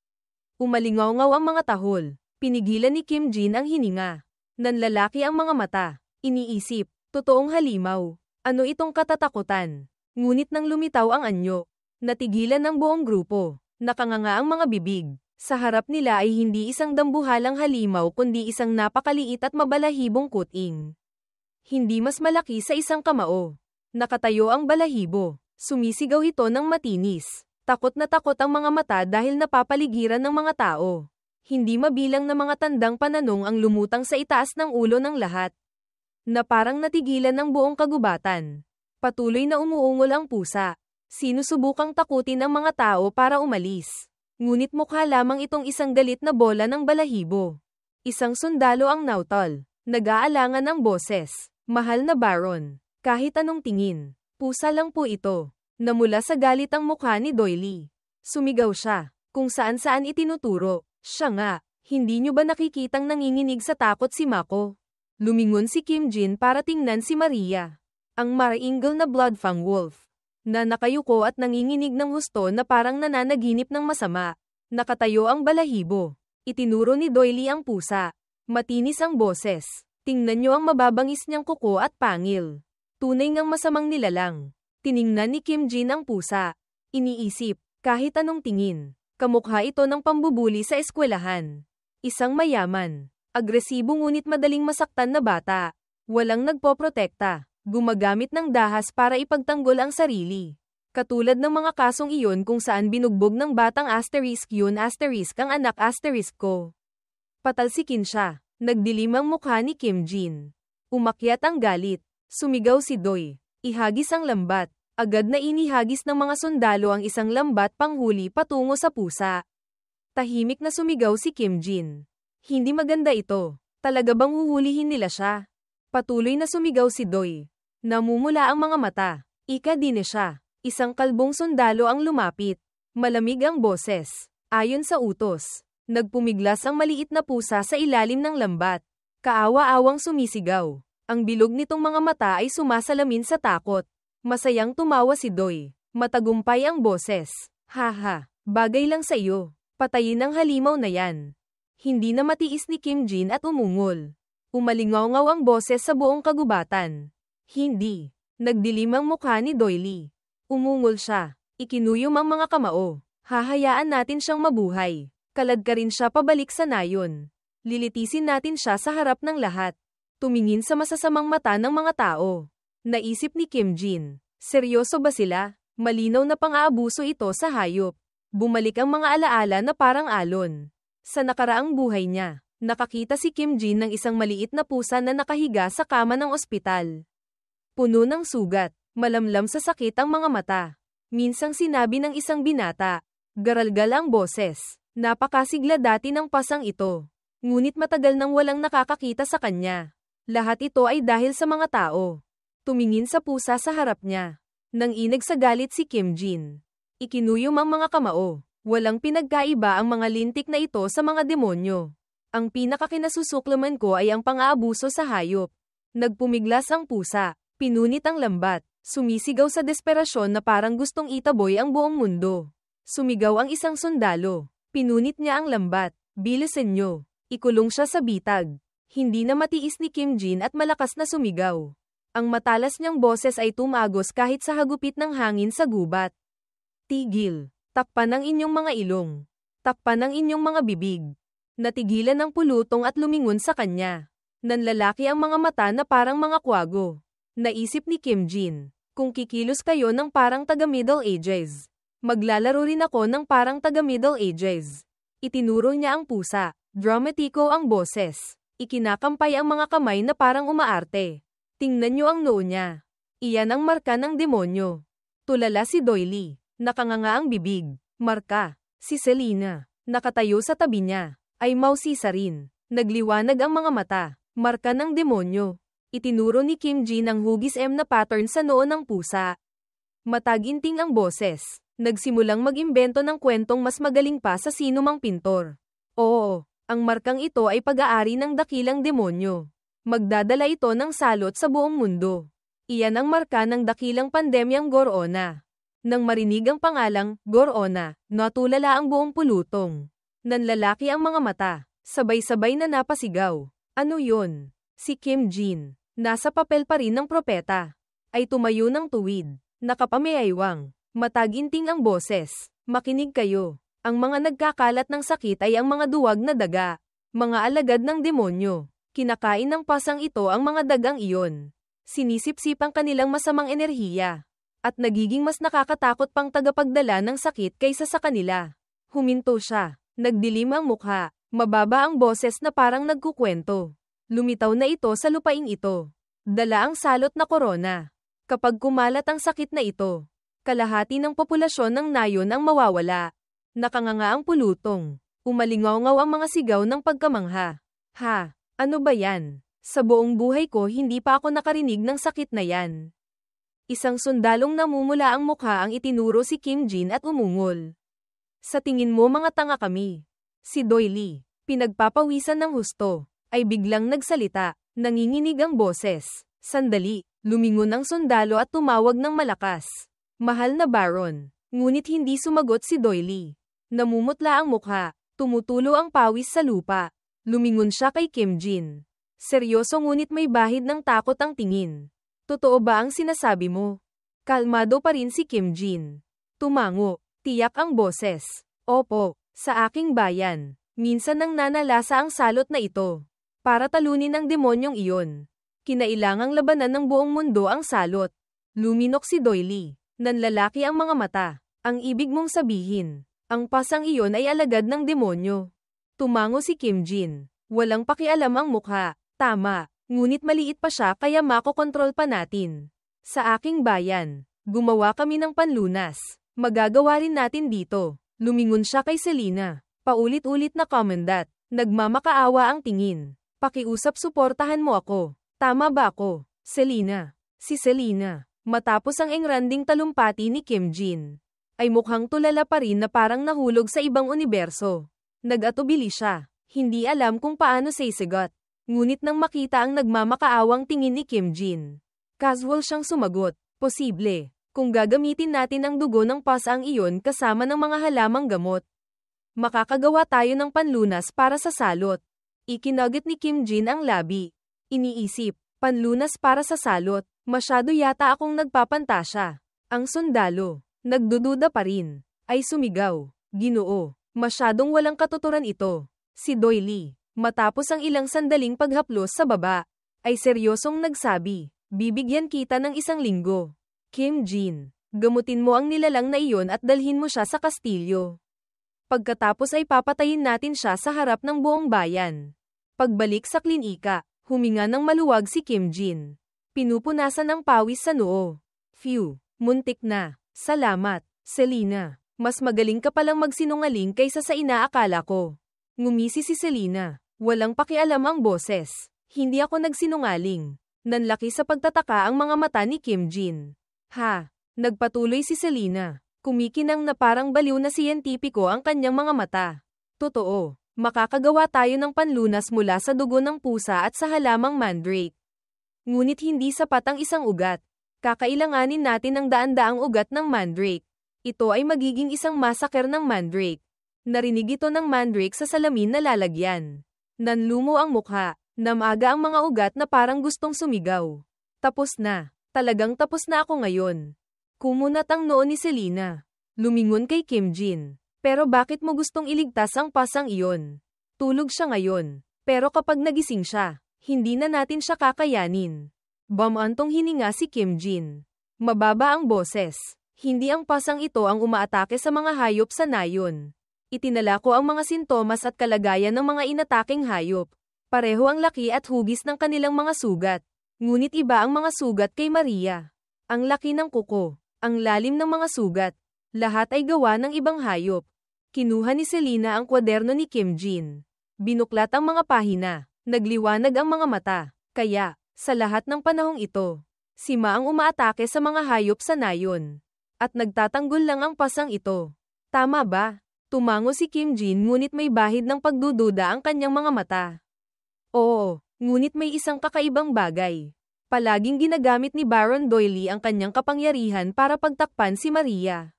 Umalingaw-ngaw ang mga tahol. Pinigilan ni Kim Jin ang hininga. Nanlalaki ang mga mata. Iniisip, totoong halimaw. Ano itong katatakutan? Ngunit nang lumitaw ang anyo, natigilan ng buong grupo. Nakanganga ang mga bibig. Sa harap nila ay hindi isang dambuhalang halimaw kundi isang napakaliit at mabalahibong kuting. Hindi mas malaki sa isang kamao. Nakatayo ang balahibo. Sumisigaw ito ng matinis. Takot na takot ang mga mata dahil napapaligiran ng mga tao. Hindi mabilang na mga tandang pananong ang lumutang sa itaas ng ulo ng lahat. Na parang natigilan ng buong kagubatan. Patuloy na umuungol ang pusa. Sinusubukang takutin ang mga tao para umalis. Ngunit mukha lamang itong isang galit na bola ng balahibo. Isang sundalo ang nautol. Nag-aalangan ng boses. Mahal na Baron. Kahit anong tingin. Pusa lang po ito. Namula sa galit ang mukha ni Doily. Sumigaw siya. Kung saan-saan itinuturo. Siya nga. Hindi niyo ba nakikitang nanginginig sa takot si Mako? Lumingon si Kim Jin para tingnan si Maria. Ang maraingal na Bloodfang Wolf. Na nakayuko at nanginginig ng husto na parang nananaginip ng masama. Nakatayo ang balahibo. Itinuro ni Doily ang pusa. Matinis ang boses. Tingnan niyo ang mababangis niyang kuko at pangil. Tunay ngang masamang nilalang. Tiningnan ni Kim Jin ang pusa. Iniisip, kahit anong tingin. Kamukha ito ng pambubuli sa eskwelahan. Isang mayaman. Agresibo ngunit madaling masaktan na bata. Walang nagpoprotekta. Gumagamit ng dahas para ipagtanggol ang sarili. Katulad ng mga kasong iyon kung saan binugbog ng batang asterisk yun asterisk ang anak asterisk ko. Patalsikin siya. Nagdilim ang mukha ni Kim Jin. Umakyat ang galit. Sumigaw si Doi. Ihagis ang lambat. Agad na inihagis ng mga sundalo ang isang lambat panghuli patungo sa pusa. Tahimik na sumigaw si Kim Jin. Hindi maganda ito. Talaga bang huhulihin nila siya? Patuloy na sumigaw si Doi. Namumula ang mga mata. Ika din siya. Isang kalbong sundalo ang lumapit. Malamig ang boses. Ayon sa utos. Nagpumiglas ang maliit na pusa sa ilalim ng lambat. Kaawa-awang sumisigaw. Ang bilog nitong mga mata ay sumasalamin sa takot. Masayang tumawa si Doi. Matagumpay ang boses. Haha, bagay lang sa iyo. Patayin ang halimaw na yan. Hindi na matiis ni Kim Jin at umungol. Umalingaw-ngaw ang boses sa buong kagubatan. Hindi. Nagdilim ang mukha ni Doi Lee. Umungol siya. Ikinuyom ang mga kamao. Hahayaan natin siyang mabuhay. Kalad ka rin siya pabalik sa nayon. Lilitisin natin siya sa harap ng lahat. Tumingin sa masasamang mata ng mga tao. Naisip ni Kim Jin. Seryoso ba sila? Malinaw na pang-aabuso ito sa hayop. Bumalik ang mga alaala na parang alon. Sa nakaraang buhay niya, nakakita si Kim Jin ng isang maliit na pusa na nakahiga sa kama ng ospital. Puno ng sugat, malamlam sa sakit ang mga mata. Minsang sinabi ng isang binata. Garalgal ang boses. Napakasigla dati ng pasang ito. Ngunit matagal nang walang nakakakita sa kanya. Lahat ito ay dahil sa mga tao. Tumingin sa pusa sa harap niya. Nang inag sa galit si Kim Jin. Ikinuyom ang mga kamao. Walang pinagkaiba ang mga lintik na ito sa mga demonyo. Ang pinakakinasusuklaman ko ay ang pang-aabuso sa hayop. Nagpumiglas ang pusa. Pinunit ang lambat. Sumisigaw sa desperasyon na parang gustong itaboy ang buong mundo. Sumigaw ang isang sundalo. Pinunit niya ang lambat. Bilisan niyo. Ikulong siya sa bitag. Hindi na matiis ni Kim Jin at malakas na sumigaw. Ang matalas niyang boses ay tumagos kahit sa hagupit ng hangin sa gubat. Tigil. Takpan ang inyong mga ilong. Takpan ang inyong mga bibig. Natigilan ang pulutong at lumingon sa kanya. Nanlalaki ang mga mata na parang mga kwago. Naisip ni Kim Jin, kung kikilos kayo ng parang taga-Middle Ages, maglalaro rin ako ng parang taga-Middle Ages. Itinuro niya ang pusa. Dramatiko ang boses. Ikinakampay ang mga kamay na parang umaarte. Tingnan niyo ang noo niya. Iyan ang marka ng demonyo. Tulala si Doi Lee. Nakanganga ang bibig. Marka. Si Selina. Nakatayo sa tabi niya. Ay mausisa rin. Nagliwanag ang mga mata. Marka ng demonyo. Itinuro ni Kim Jin ang hugis M na pattern sa noo ng pusa. Mataginting ang boses. Nagsimulang mag-imbento ng kwentong mas magaling pa sa sinumang pintor. Oo, ang markang ito ay pag-aari ng dakilang demonyo. Magdadala ito ng salot sa buong mundo. Iyan ang marka ng dakilang pandemyang Gorona. Nang marinig ang pangalang Gorona, natulala ang buong pulutong. Nanlalaki ang mga mata. Sabay-sabay na napasigaw. Ano yun? Si Kim Jin, nasa papel pa rin ng propeta, ay tumayo ng tuwid. Nakapamayaiwang. Mataginting ang boses. Makinig kayo. Ang mga nagkakalat ng sakit ay ang mga duwag na daga. Mga alagad ng demonyo. Kinakain ng pasang ito ang mga dagang iyon. Sinisip-sip ang kanilang masamang enerhiya. At nagiging mas nakakatakot pang tagapagdala ng sakit kaysa sa kanila. Huminto siya. Nagdilim ang mukha. Mababa ang boses na parang nagkukwento. Lumitaw na ito sa lupaing ito. Dala ang salot na korona. Kapag kumalat ang sakit na ito, kalahati ng populasyon ng nayon ang mawawala. Nakanganga ang pulutong. Umalingaw-ngaw ang mga sigaw ng pagkamangha. Ha? Ano ba yan? Sa buong buhay ko hindi pa ako nakarinig ng sakit na yan. Isang sundalong namumula ang mukha ang itinuro si Kim Jin at umungol. Sa tingin mo mga tanga kami. Si Doi Lee, pinagpapawisan ng husto, ay biglang nagsalita. Nanginginig ang boses. Sandali, lumingon ang sundalo at tumawag ng malakas. Mahal na Baron. Ngunit hindi sumagot si Doi Lee. Namumutla ang mukha. Tumutulo ang pawis sa lupa. Lumingon siya kay Kim Jin. Seryoso ngunit may bahid ng takot ang tingin. Totoo ba ang sinasabi mo? Kalmado pa rin si Kim Jin. Tumango. Tiyak ang boses. Opo, sa aking bayan. Minsan nang nanalasa ang salot na ito. Para talunin ang demonyong iyon. Kinailangang labanan ng buong mundo ang salot. Luminok si Doi Lee. Nanlalaki ang mga mata. Ang ibig mong sabihin, ang pasang iyon ay alagad ng demonyo. Tumango si Kim Jin. Walang pakialam ang mukha. Tama, ngunit maliit pa siya kaya makokontrol pa natin. Sa aking bayan, Gumawa kami ng panlunas. Magagawa rin natin dito. Lumingon siya kay Selena. Paulit-ulit na komendat. Nagmamakaawa ang tingin. Pakiusap suportahan mo ako. Tama ba ako? Selena. Si Selena. Matapos ang engranding talumpati ni Kim Jin, ay mukhang tulala pa rin na parang nahulog sa ibang universo. Nag-atubili siya. Hindi alam kung paano sisigot. Ngunit nang makita ang nagmamakaawang tingin ni Kim Jin, casual siyang sumagot. Posible. Kung gagamitin natin ang dugo ng pasang iyon kasama ng mga halamang gamot, makakagawa tayo ng panlunas para sa salot. Ikinagit ni Kim Jin ang labi. Iniisip, panlunas para sa salot, masyado yata akong nagpapantasya. Ang sundalo, nagdududa pa rin, ay sumigaw. Ginoo, masyadong walang katuturan ito. Si Doily, matapos ang ilang sandaling paghaplos sa baba, ay seryosong nagsabi, bibigyan kita ng 1 linggo. Kim Jin, gamutin mo ang nilalang na iyon at dalhin mo siya sa kastilyo. Pagkatapos ay papatayin natin siya sa harap ng buong bayan. Pagbalik sa klinika, huminga ng maluwag si Kim Jin. Pinupunasan ang pawis sa noo. Phew, muntik na. Salamat, Selena. Mas magaling ka palang magsinungaling kaysa sa inaakala ko. Ngumisi si Selena. Walang pakialam ang boses. Hindi ako nagsinungaling. Nanlaki sa pagtataka ang mga mata ni Kim Jin. Ha? Nagpatuloy si Selena. Kumikinang na parang baliw na siyentipiko ang kanyang mga mata. Totoo, makakagawa tayo ng panlunas mula sa dugo ng pusa at sa halamang mandrake. Ngunit hindi sapat ang 1 ugat. Kakailanganin natin ng daan-daang ugat ng mandrake. Ito ay magiging isang massacre ng mandrake. Narinig ito ng mandrake sa salamin na lalagyan. Nanlumo ang mukha. Namaga ang mga ugat na parang gustong sumigaw. Tapos na. Talagang tapos na ako ngayon. Kumunat ang noo ni Selena. Lumingon kay Kim Jin. Pero bakit mo gustong iligtas ang pasang iyon? Tulog siya ngayon. Pero kapag nagising siya, hindi na natin siya kakayanin. Bamantong hininga si Kim Jin. Mababa ang boses. Hindi ang pasang ito ang umaatake sa mga hayop sa nayon. Itinala ko ang mga sintomas at kalagayan ng mga inataking hayop. Pareho ang laki at hugis ng kanilang mga sugat. Ngunit iba ang mga sugat kay Maria. Ang laki ng kuko, ang lalim ng mga sugat. Lahat ay gawa ng ibang hayop. Kinuha ni Selena ang kwaderno ni Kim Jin. Binuklat ang mga pahina. Nagliwanag ang mga mata. Kaya, sa lahat ng panahong ito, si Ma ang umaatake sa mga hayop sa nayon. At nagtatanggol lang ang pasang ito. Tama ba? Tumango si Kim Jin ngunit may bahid ng pagdududa ang kanyang mga mata. Oo, ngunit may isang kakaibang bagay. Palaging ginagamit ni Baron Doily ang kanyang kapangyarihan para pagtakpan si Maria.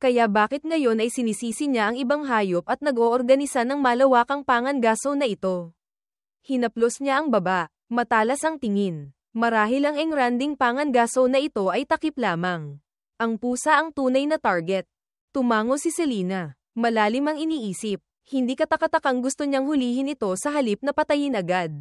Kaya bakit ngayon ay sinisisi niya ang ibang hayop at nag-oorganisa ng malawakang pangangaso na ito? Hinaplos niya ang baba, matalas ang tingin. Marahil ang engranding pangangaso na ito ay takip lamang. Ang pusa ang tunay na target. Tumango si Selena. Malalim ang iniisip. Hindi katakatakang gusto niyang hulihin ito sa halip na patayin agad.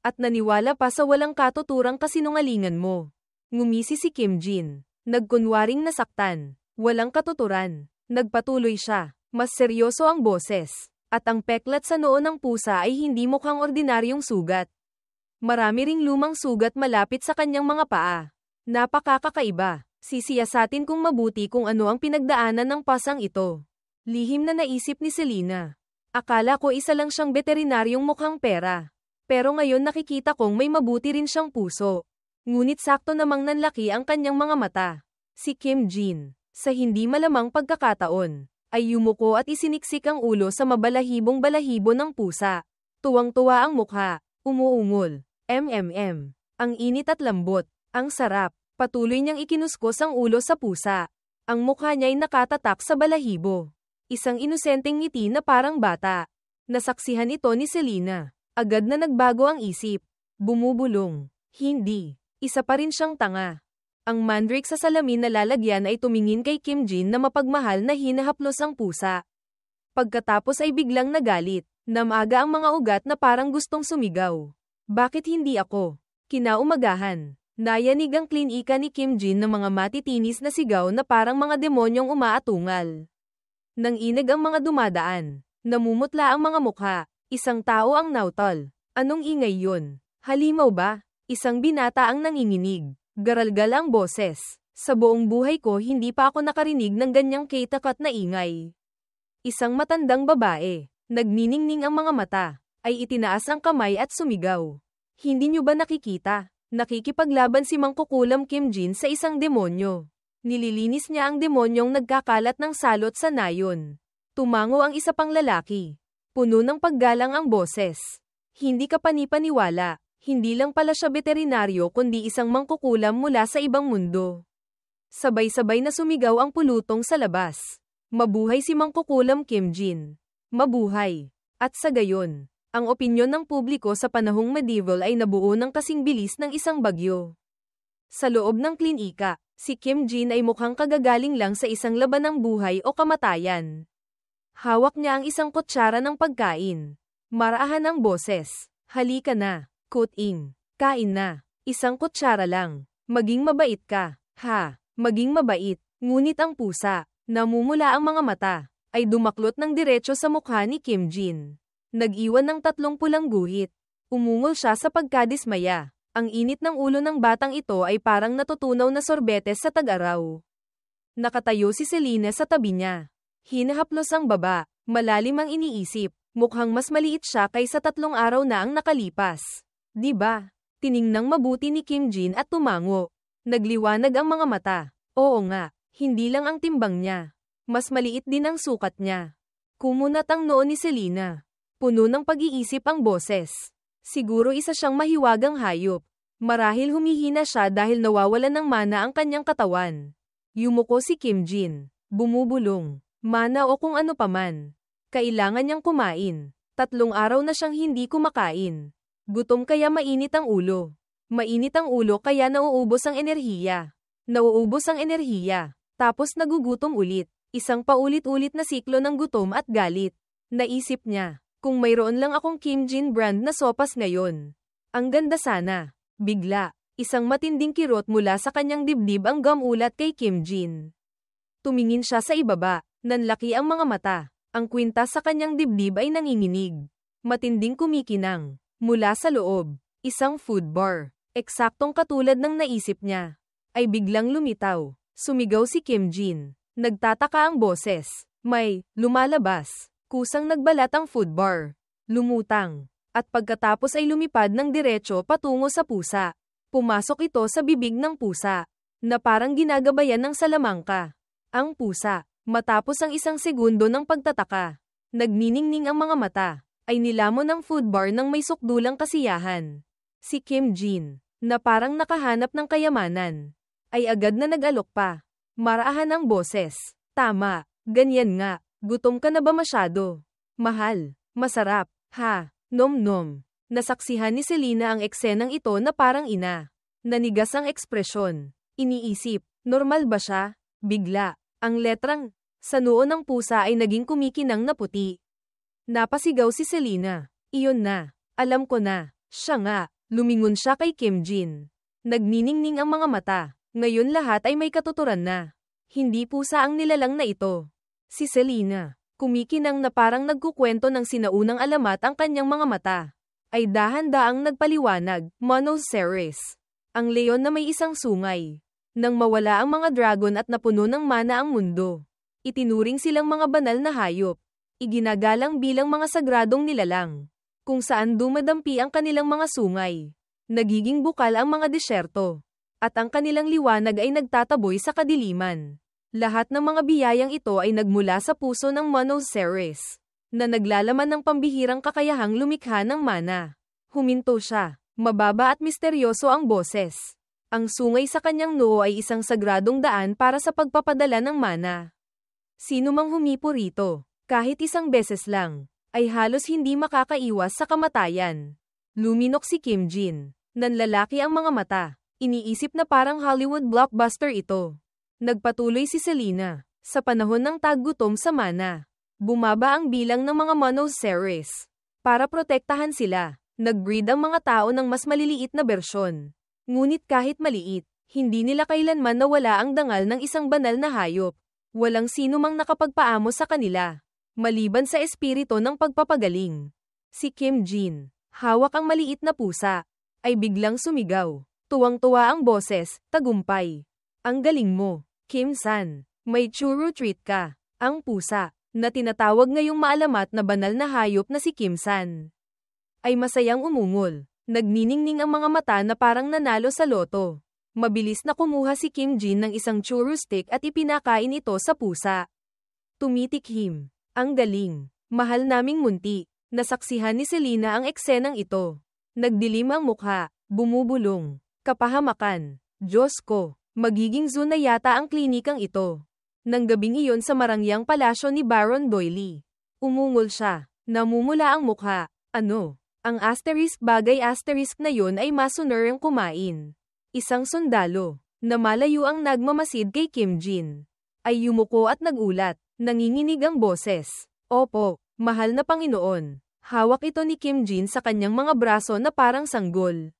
At naniwala pa sa walang katuturang kasinungalingan mo. Ngumisi si Kim Jin. Nagkunwaring nasaktan. Walang katuturan. Nagpatuloy siya. Mas seryoso ang boses. At ang peklat sa noo ng pusa ay hindi mukhang ordinaryong sugat. Marami ring lumang sugat malapit sa kanyang mga paa. Napakakaiba. Sisiyasatin kong mabuti kung ano ang pinagdaanan ng pasang ito. Lihim na naisip ni Selena. Akala ko isa lang siyang veterinaryong mukhang pera. Pero ngayon nakikita kong may mabuti rin siyang puso. Ngunit sakto namang nanlaki ang kanyang mga mata. Si Kim Jin, sa hindi malamang pagkakataon, ay yumuko at isiniksik ang ulo sa mabalahibong balahibo ng pusa. Tuwang-tuwa ang mukha, umuungol. Ang init at lambot, ang sarap. Patuloy niyang ikinuskos ang ulo sa pusa. Ang mukha niya'y nakatatak sa balahibo. Isang inosenteng ngiti na parang bata. Nasaksihan ito ni Selena. Agad na nagbago ang isip. Bumubulong. Hindi. Isa pa rin siyang tanga. Ang mandrake sa salamin na lalagyan ay tumingin kay Kim Jin na mapagmahal na hinahaplos ang pusa. Pagkatapos ay biglang nagalit. Namaga ang mga ugat na parang gustong sumigaw. Bakit hindi ako? Kinaumagahan. Nayanig ang klinika ni Kim Jin ng mga matitinis na sigaw na parang mga demonyong umaatungal. Nang inig ang mga dumadaan. Namumutla ang mga mukha. Isang tao ang nautol. Anong ingay yun? Halimaw ba? Isang binata ang nanginginig. Garalgal ang boses. Sa buong buhay ko hindi pa ako nakarinig ng ganyang katakat na ingay. Isang matandang babae, nagniningning ang mga mata, ay itinaas ang kamay at sumigaw. Hindi niyo ba nakikita? Nakikipaglaban si Mangkukulam Kim Jin sa isang demonyo. Nililinis niya ang demonyong nagkakalat ng salot sa nayon. Tumango ang isa pang lalaki. Puno ng paggalang ang boses. Hindi ka panipaniwala, hindi lang pala siya veterinaryo kundi isang mangkukulam mula sa ibang mundo. Sabay-sabay na sumigaw ang pulutong sa labas. Mabuhay si Mangkukulam Kim Jin. Mabuhay. At sa gayon, ang opinyon ng publiko sa panahong medieval ay nabuo ng kasing bilis ng isang bagyo. Sa loob ng klinika, si Kim Jin ay mukhang kagagaling lang sa isang laban ng buhay o kamatayan. Hawak niya ang isang kutsara ng pagkain. Marahan ang boses. Halika na, Kuting. Kain na. Isang kutsara lang. Maging mabait ka. Ha, maging mabait. Ngunit ang pusa, namumula ang mga mata, ay dumaklot ng diretso sa mukha ni Kim Jin. Nag-iwan ng 3 pulang guhit. Umungol siya sa pagkadismaya. Ang init ng ulo ng batang ito ay parang natutunaw na sorbetes sa tag-araw. Nakatayo si Selena sa tabi niya. Hinahaplos ang baba, malalim ang iniisip. Mukhang mas maliit siya kaysa 3 araw na ang nakalipas. Di ba? Tiningnang mabuti ni Kim Jin at tumango. Nagliwanag ang mga mata. Oo nga, hindi lang ang timbang niya. Mas maliit din ang sukat niya. Kumunat ang noo ni Selena. Puno ng pag-iisip ang boses. Siguro isa siyang mahiwagang hayop. Marahil humihina siya dahil nawawalan ng mana ang kanyang katawan. Yumuko si Kim Jin. Bumubulong. Mana o kung ano paman. Kailangan niyang kumain. 3 araw na siyang hindi kumakain. Gutom kaya mainit ang ulo. Mainit ang ulo kaya nauubos ang enerhiya. Nauubos ang enerhiya. Tapos nagugutom ulit. Isang paulit-ulit na siklo ng gutom at galit. Naisip niya, kung mayroon lang akong Kim Jin brand na sopas ngayon. Ang ganda sana. Bigla, isang matinding kirot mula sa kanyang dibdib ang gamulat kay Kim Jin. Tumingin siya sa ibaba, nanlaki ang mga mata. Ang kwintas sa kanyang dibdib ay nanginginig. Matinding kumikinang. Mula sa loob, isang food bar. Eksaktong katulad ng naisip niya. Ay biglang lumitaw. Sumigaw si Kim Jin. Nagtataka ang boses. May lumalabas. Kusang nagbalat ang food bar. Lumutang. At pagkatapos ay lumipad ng diretso patungo sa pusa. Pumasok ito sa bibig ng pusa. Na parang ginagabayan ng salamangka. Ang pusa, matapos ang isang segundo ng pagtataka, nagniningning ang mga mata, ay nilamon ng food bar ng may sukdulang kasiyahan. Si Kim Jin, na parang nakahanap ng kayamanan, ay agad na nag-alok pa. Marahan ang boses. Tama, ganyan nga. Gutom ka na ba masyado? Mahal, masarap, ha, nom-nom. Nasaksihan ni Selena ang eksenang ito na parang ina. Nanigas ang ekspresyon. Iniisip, normal ba siya? Bigla, ang letrang sa noo ng pusa ay naging kumikinang na puti. Napasigaw si Selena. Iyon na, alam ko na. Siya nga, lumingon siya kay Kim Jin. Nagniningning ang mga mata. Ngayon lahat ay may katuturan na. Hindi pusa ang nilalang na ito. Si Selena, kumikinang na parang nagkukwento ng sinaunang alamat ang kanyang mga mata. Ay dahan-daang nagpaliwanag, Monoceros. Ang leon na may isang sungay. Nang mawala ang mga dragon at napuno ng mana ang mundo. Itinuring silang mga banal na hayop. Iginagalang bilang mga sagradong nilalang. Kung saan dumadampi ang kanilang mga sungay. Nagiging bukal ang mga disyerto. At ang kanilang liwanag ay nagtataboy sa kadiliman. Lahat ng mga biyayang ito ay nagmula sa puso ng Monoceros, na naglalaman ng pambihirang kakayahang lumikha ng mana. Huminto siya. Mababa at misteryoso ang boses. Ang sungay sa kanyang noo ay isang sagradong daan para sa pagpapadala ng mana. Sino mang humipo rito, kahit isang beses lang, ay halos hindi makakaiwas sa kamatayan. Luminok si Kim Jin. Nanlalaki ang mga mata. Iniisip na parang Hollywood blockbuster ito. Nagpatuloy si Selena. Sa panahon ng taggutom sa mana, bumaba ang bilang ng mga Monoceros. Para protektahan sila, nag-breed ang mga tao ng mas maliliit na bersyon. Ngunit kahit maliit, hindi nila kailanman nawala ang dangal ng isang banal na hayop. Walang sino mang nakapagpaamo sa kanila, maliban sa espiritu ng pagpapagaling. Si Kim Jin, hawak ang maliit na pusa, ay biglang sumigaw. Tuwang-tuwa ang boses, tagumpay. Ang galing mo, Kim-san. May churro treat ka. Ang pusa, na tinatawag ngayong maalamat na banal na hayop na si Kim-san, ay masayang umungol. Nagniningning ang mga mata na parang nanalo sa loto. Mabilis na kumuha si Kim Jin ng isang churro stick at ipinakain ito sa pusa. Tumitikhim. Ang galing. Mahal naming munti. Nasaksihan ni Selena ang eksenang ito. Nagdilim ang mukha. Bumubulong. Kapahamakan. Diyos ko. Magiging zoo na yata ang klinikang ito. Nang gabing iyon sa marangyang palasyo ni Baron Doily. Umungol siya. Namumula ang mukha. Ano? Ang asterisk bagay asterisk na yon ay masuner ang kumain. Isang sundalo, na malayo ang nagmamasid kay Kim Jin, ay yumuko at nagulat. Nanginginig ang boses. Opo, mahal na Panginoon. Hawak ito ni Kim Jin sa kanyang mga braso na parang sanggol.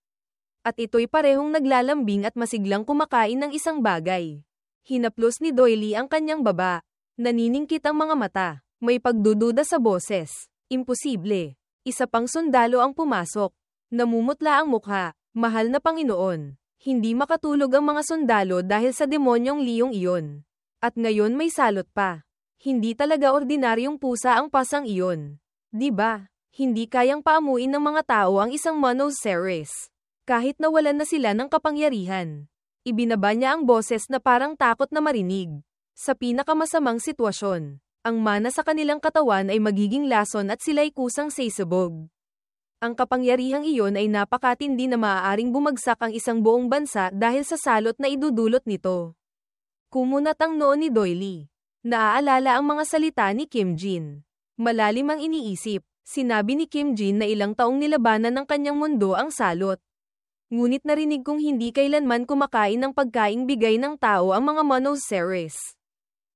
At ito'y parehong naglalambing at masiglang kumakain ng isang bagay. Hinaplos ni Doily ang kanyang baba. Naniningkit ang mga mata. May pagdududa sa boses. Imposible. Isa pang sundalo ang pumasok. Namumutla ang mukha. Mahal na Panginoon. Hindi makatulog ang mga sundalo dahil sa demonyong liyong iyon. At ngayon may salot pa. Hindi talaga ordinaryong pusa ang pasang iyon. Diba? Hindi kayang paamuin ng mga tao ang isang Monoceros. Kahit nawalan na sila ng kapangyarihan. Ibinaba niya ang boses na parang takot na marinig. Sa pinakamasamang sitwasyon, ang mana sa kanilang katawan ay magiging lason at sila'y kusang sasabog. Ang kapangyarihang iyon ay napakatindi na maaaring bumagsak ang isang buong bansa dahil sa salot na idudulot nito. Kumunat ang noo ni Doily. Naaalala ang mga salita ni Kim Jin. Malalim ang iniisip. Sinabi ni Kim Jin na ilang taong nilabanan ng kanyang mundo ang salot. Ngunit narinig kong hindi kailanman kumakain ng pagkaing bigay ng tao ang mga Monoceros.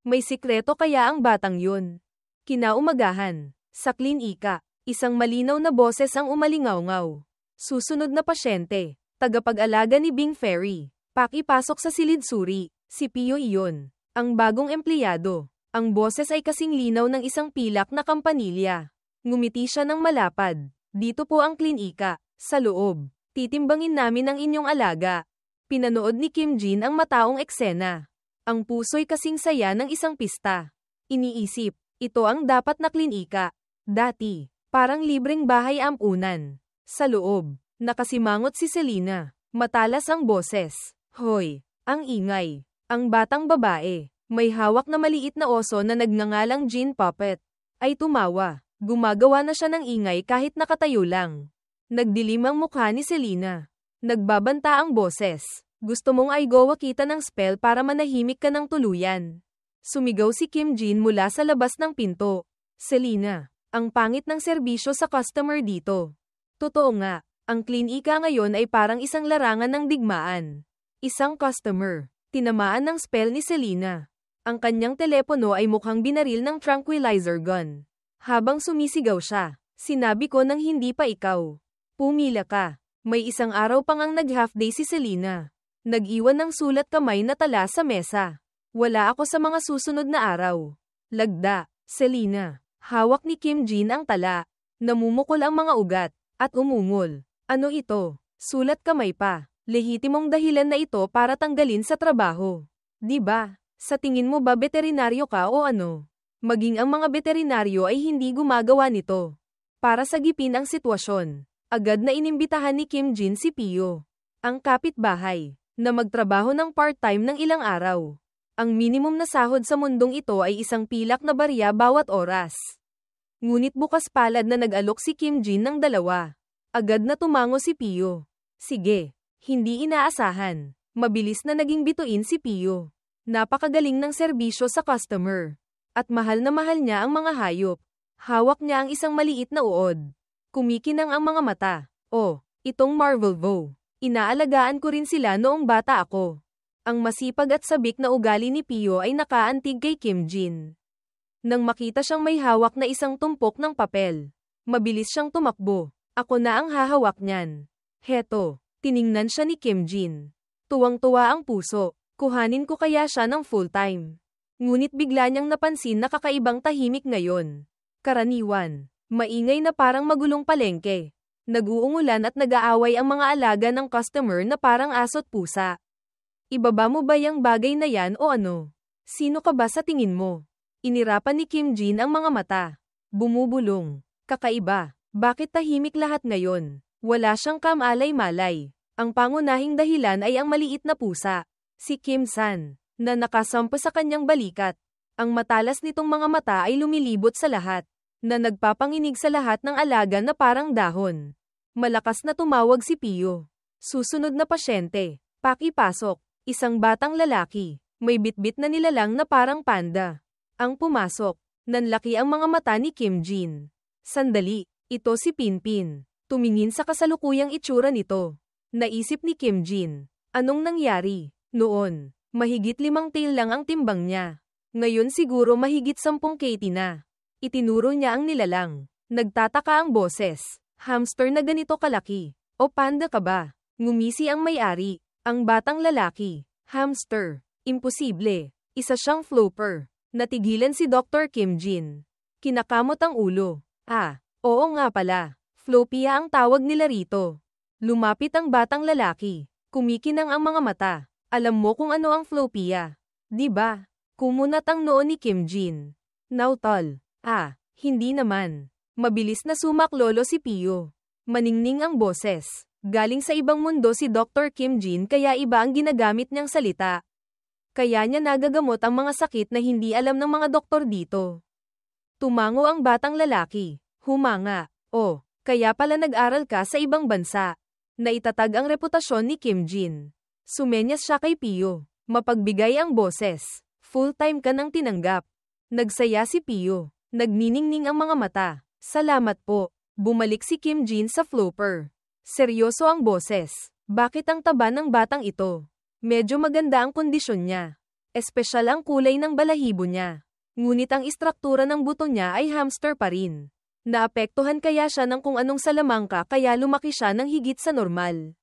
May sikreto kaya ang batang yun. Kinaumagahan. Sa klinika. Isang malinaw na boses ang umalingaw-ngaw. Susunod na pasyente. Tagapag-alaga ni Bing Ferry. Pakipasok sa silidsuri. Si Pio iyon. Ang bagong empleyado. Ang boses ay kasing linaw ng isang pilak na kampanilya. Ngumiti siya ng malapad. Dito po ang klinika. Sa loob. Titimbangin namin ang inyong alaga. Pinanood ni Kim Jin ang mataong eksena. Ang puso'y kasing saya ng isang pista. Iniisip, ito ang dapat na klinika. Dati. Parang libreng bahay ampunan. Sa loob, nakasimangot si Selena. Matalas ang boses. Hoy, ang ingay. Ang batang babae, may hawak na maliit na oso na nagngangalang Jean Puppet, ay tumawa. Gumagawa na siya ng ingay kahit nakatayo lang. Nagdilim ang mukha ni Selena. Nagbabanta ang boses. Gusto mong ay gawa kita ng spell para manahimik ka ng tuluyan. Sumigaw si Kim Jin mula sa labas ng pinto. Selena. Ang pangit ng serbisyo sa customer dito. Totoo nga, ang klinika ngayon ay parang isang larangan ng digmaan. Isang customer, tinamaan ng spell ni Selena. Ang kanyang telepono ay mukhang binaril ng tranquilizer gun. Habang sumisigaw siya, sinabi ko nang hindi pa ikaw. Pumila ka. May isang araw pang ang nag-half day si Selena. Nag-iwan ng sulat kamay na tala sa mesa. Wala ako sa mga susunod na araw. Lagda, Selena. Hawak ni Kim Jin ang tala. Namumukol ang mga ugat, at umungol. Ano ito? Sulat kamay pa. Lehitimong dahilan na ito para tanggalin sa trabaho. Diba? Sa tingin mo ba veterinaryo ka o ano? Maging ang mga veterinaryo ay hindi gumagawa nito. Para sagipin ang sitwasyon, agad na inimbitahan ni Kim Jin si Pio, ang kapitbahay, na magtrabaho ng part-time ng ilang araw. Ang minimum na sahod sa mundong ito ay isang pilak na barya bawat oras. Ngunit bukas palad na nag-alok si Kim Jin ng dalawa. Agad na tumango si Pio. Sige, hindi inaasahan. Mabilis na naging bituin si Pio. Napakagaling ng serbisyo sa customer. At mahal na mahal niya ang mga hayop. Hawak niya ang isang maliit na uod. Kumikinang ang mga mata. Oh, itong Marvel Vo. Inaalagaan ko rin sila noong bata ako. Ang masipag at sabik na ugali ni Pio ay nakaantig kay Kim Jin. Nang makita siyang may hawak na isang tumpok ng papel, mabilis siyang tumakbo. Ako na ang hahawak niyan. Heto, tiningnan siya ni Kim Jin. Tuwang-tuwa ang puso. Kuhanin ko kaya siya ng full-time. Ngunit bigla niyang napansin na kakaibang tahimik ngayon. Karaniwan, maingay na parang magulong palengke. Nag-uungulan at nag-aaway ang mga alaga ng customer na parang aso't pusa. Ibaba mo ba yung bagay na yan o ano? Sino ka ba sa tingin mo? Inirapan ni Kim Jin ang mga mata. Bumubulong. Kakaiba. Bakit tahimik lahat ngayon? Wala siyang kamalay-malay. Ang pangunahing dahilan ay ang maliit na pusa. Si Kim San, na nakasampa sa kanyang balikat. Ang matalas nitong mga mata ay lumilibot sa lahat, na nagpapanginig sa lahat ng alaga na parang dahon. Malakas na tumawag si Pio. Susunod na pasyente. Pakipasok. Isang batang lalaki. May bitbit na nilalang na parang panda. Ang pumasok. Nanlaki ang mga mata ni Kim Jin. Sandali. Ito si Pinpin. Tumingin sa kasalukuyang itsura nito. Naisip ni Kim Jin. Anong nangyari? Noon, mahigit 5 tail lang ang timbang niya. Ngayon siguro mahigit 10 kg na. Itinuro niya ang nilalang. Nagtataka ang boses. Hamster na ganito kalaki. O panda ka ba? Ngumisi ang may-ari. Ang batang lalaki. Hamster. Imposible. Isa siyang flopper. Natigilan si Dr. Kim Jin. Kinakamot ang ulo. Oo nga pala. Flopia ang tawag nila rito. Lumapit ang batang lalaki. Kumikinang ang mga mata. Alam mo kung ano ang flopia. Di ba? Kumunat ang noo ni Kim Jin. Nautol. Hindi naman. Mabilis na sumaklolo si Pio. Maningning ang boses. Galing sa ibang mundo si Dr. Kim Jin kaya iba ang ginagamit niyang salita. Kaya niya nagagamot ang mga sakit na hindi alam ng mga doktor dito. Tumango ang batang lalaki. Humanga. Kaya pala nag-aral ka sa ibang bansa. Naitatag ang reputasyon ni Kim Jin. Sumenyas siya kay Pio. Mapagbigay ang boses. Full-time ka nang tinanggap. Nagsaya si Pio. Nagniningning ang mga mata. Salamat po. Bumalik si Kim Jin sa flopper. Seryoso ang boses. Bakit ang taba ng batang ito? Medyo maganda ang kondisyon niya. Espesyal ang kulay ng balahibo niya. Ngunit ang istruktura ng buto niya ay hamster pa rin. Naapektuhan kaya siya ng kung anong salamangka kaya lumaki siya ng higit sa normal.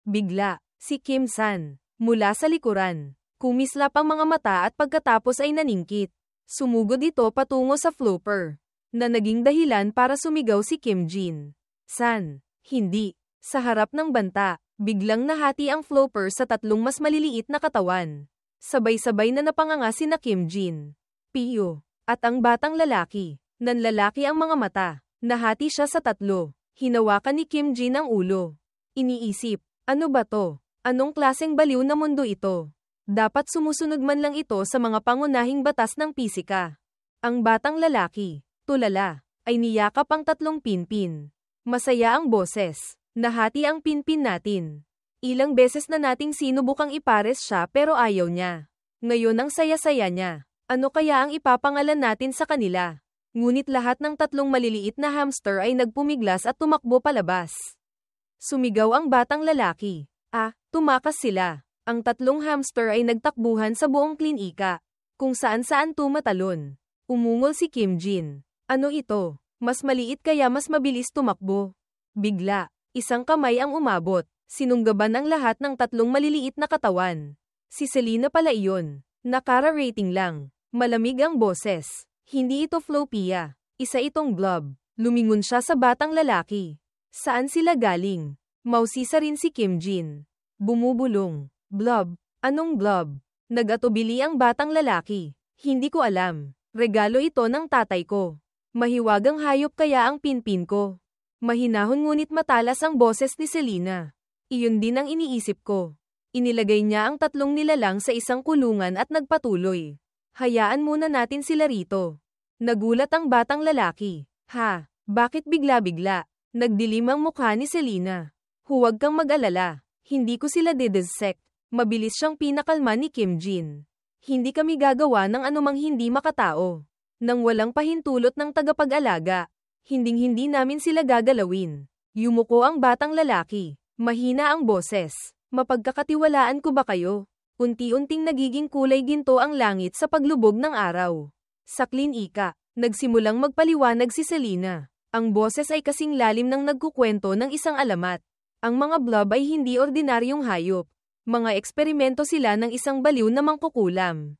Bigla, si Kim San, mula sa likuran, kumislap ang mga mata at pagkatapos ay naningkit. Sumugod ito patungo sa flopper, na naging dahilan para sumigaw si Kim Jin. San, hindi. Sa harap ng banta, biglang nahati ang flopper sa 3 mas maliliit na katawan. Sabay-sabay na napanganga sina Kim Jin, Pio, at ang batang lalaki. Nanlalaki ang mga mata. Nahati siya sa 3. Hinawakan ni Kim Jin ang ulo. Iniisip, ano ba to? Anong klaseng baliw na mundo ito? Dapat sumusunod man lang ito sa mga pangunahing batas ng pisika. Ang batang lalaki, tulala, ay niyakap ang 3 pinpin. Masaya ang boses. Nahati ang pinpin natin. Ilang beses na nating sinubukang ipares siya pero ayaw niya. Ngayon ang saya-saya niya. Ano kaya ang ipapangalan natin sa kanila? Ngunit lahat ng 3 maliliit na hamster ay nagpumiglas at tumakbo palabas. Sumigaw ang batang lalaki. Tumakas sila. Ang 3 hamster ay nagtakbuhan sa buong klinika. Kung saan-saan tumatalon. Umungol si Kim Jin. Ano ito? Mas maliit kaya mas mabilis tumakbo. Bigla, isang kamay ang umabot. Sinunggaban ang lahat ng 3 maliliit na katawan. Si Selena pala iyon. Nakara-rating lang. Malamig ang boses. Hindi ito flopia. Isa itong blob. Lumingon siya sa batang lalaki. Saan sila galing? Mausisa rin si Kim Jin. Bumubulong. Blob. Anong blob? Nag-atubili ang batang lalaki. Hindi ko alam. Regalo ito ng tatay ko. Mahiwagang hayop kaya ang pinpin ko. Mahinahon ngunit matalas ang boses ni Selena. Iyon din ang iniisip ko. Inilagay niya ang 3 nilalang sa isang kulungan at nagpatuloy. Hayaan muna natin sila rito. Nagulat ang batang lalaki. Bakit bigla-bigla? Nagdilim ang mukha ni Selena. Huwag kang mag-alala. Hindi ko sila didissect. Mabilis siyang pinakalma ni Kim Jin. Hindi kami gagawa ng anumang hindi makatao. Nang walang pahintulot ng tagapag-alaga. Hinding-hindi namin sila gagalawin. Yumuko ang batang lalaki. Mahina ang boses. Mapagkakatiwalaan ko ba kayo? Unti-unting nagiging kulay ginto ang langit sa paglubog ng araw. Sa klinika, nagsimulang magpaliwanag si Selena. Ang boses ay kasing lalim ng nagkukwento ng isang alamat. Ang mga blob ay hindi ordinaryong hayop. Mga eksperimento sila ng isang baliw na mangkukulam.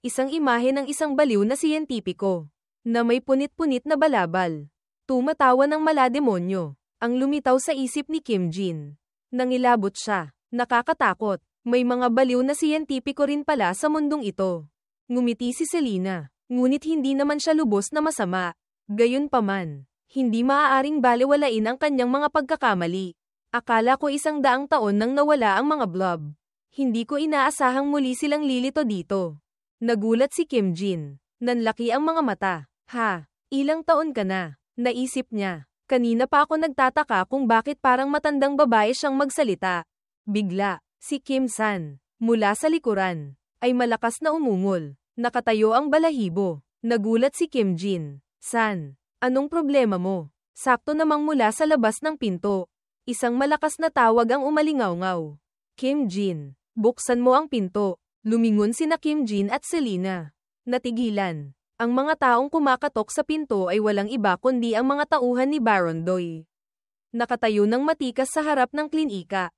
Isang imahe ng isang baliw na siyentipiko. Na may punit-punit na balabal. Tumatawa ng malademonyo. Ang lumitaw sa isip ni Kim Jin. Nangilabot siya. Nakakatakot. May mga baliw na siyentipiko rin pala sa mundong ito. Ngumiti si Selena. Ngunit hindi naman siya lubos na masama. Gayunpaman, hindi maaaring balewalain ang kanyang mga pagkakamali. Akala ko 100 taon nang nawala ang mga blob. Hindi ko inaasahang muli silang lilito dito. Nagulat si Kim Jin. Nanlaki ang mga mata. Ha? Ilang taon ka na? Naisip niya. Kanina pa ako nagtataka kung bakit parang matandang babae siyang magsalita. Bigla, si Kim San, mula sa likuran, ay malakas na umungol. Nakatayo ang balahibo. Nagulat si Kim Jin. San, anong problema mo? Sakto namang mula sa labas ng pinto. Isang malakas na tawag ang umalingaw-ngaw. Kim Jin, buksan mo ang pinto. Lumingon sina Kim Jin at Selena. Natigilan. Ang mga taong kumakatok sa pinto ay walang iba kundi ang mga tauhan ni Baron Doi. Nakatayo ng matikas sa harap ng klinika.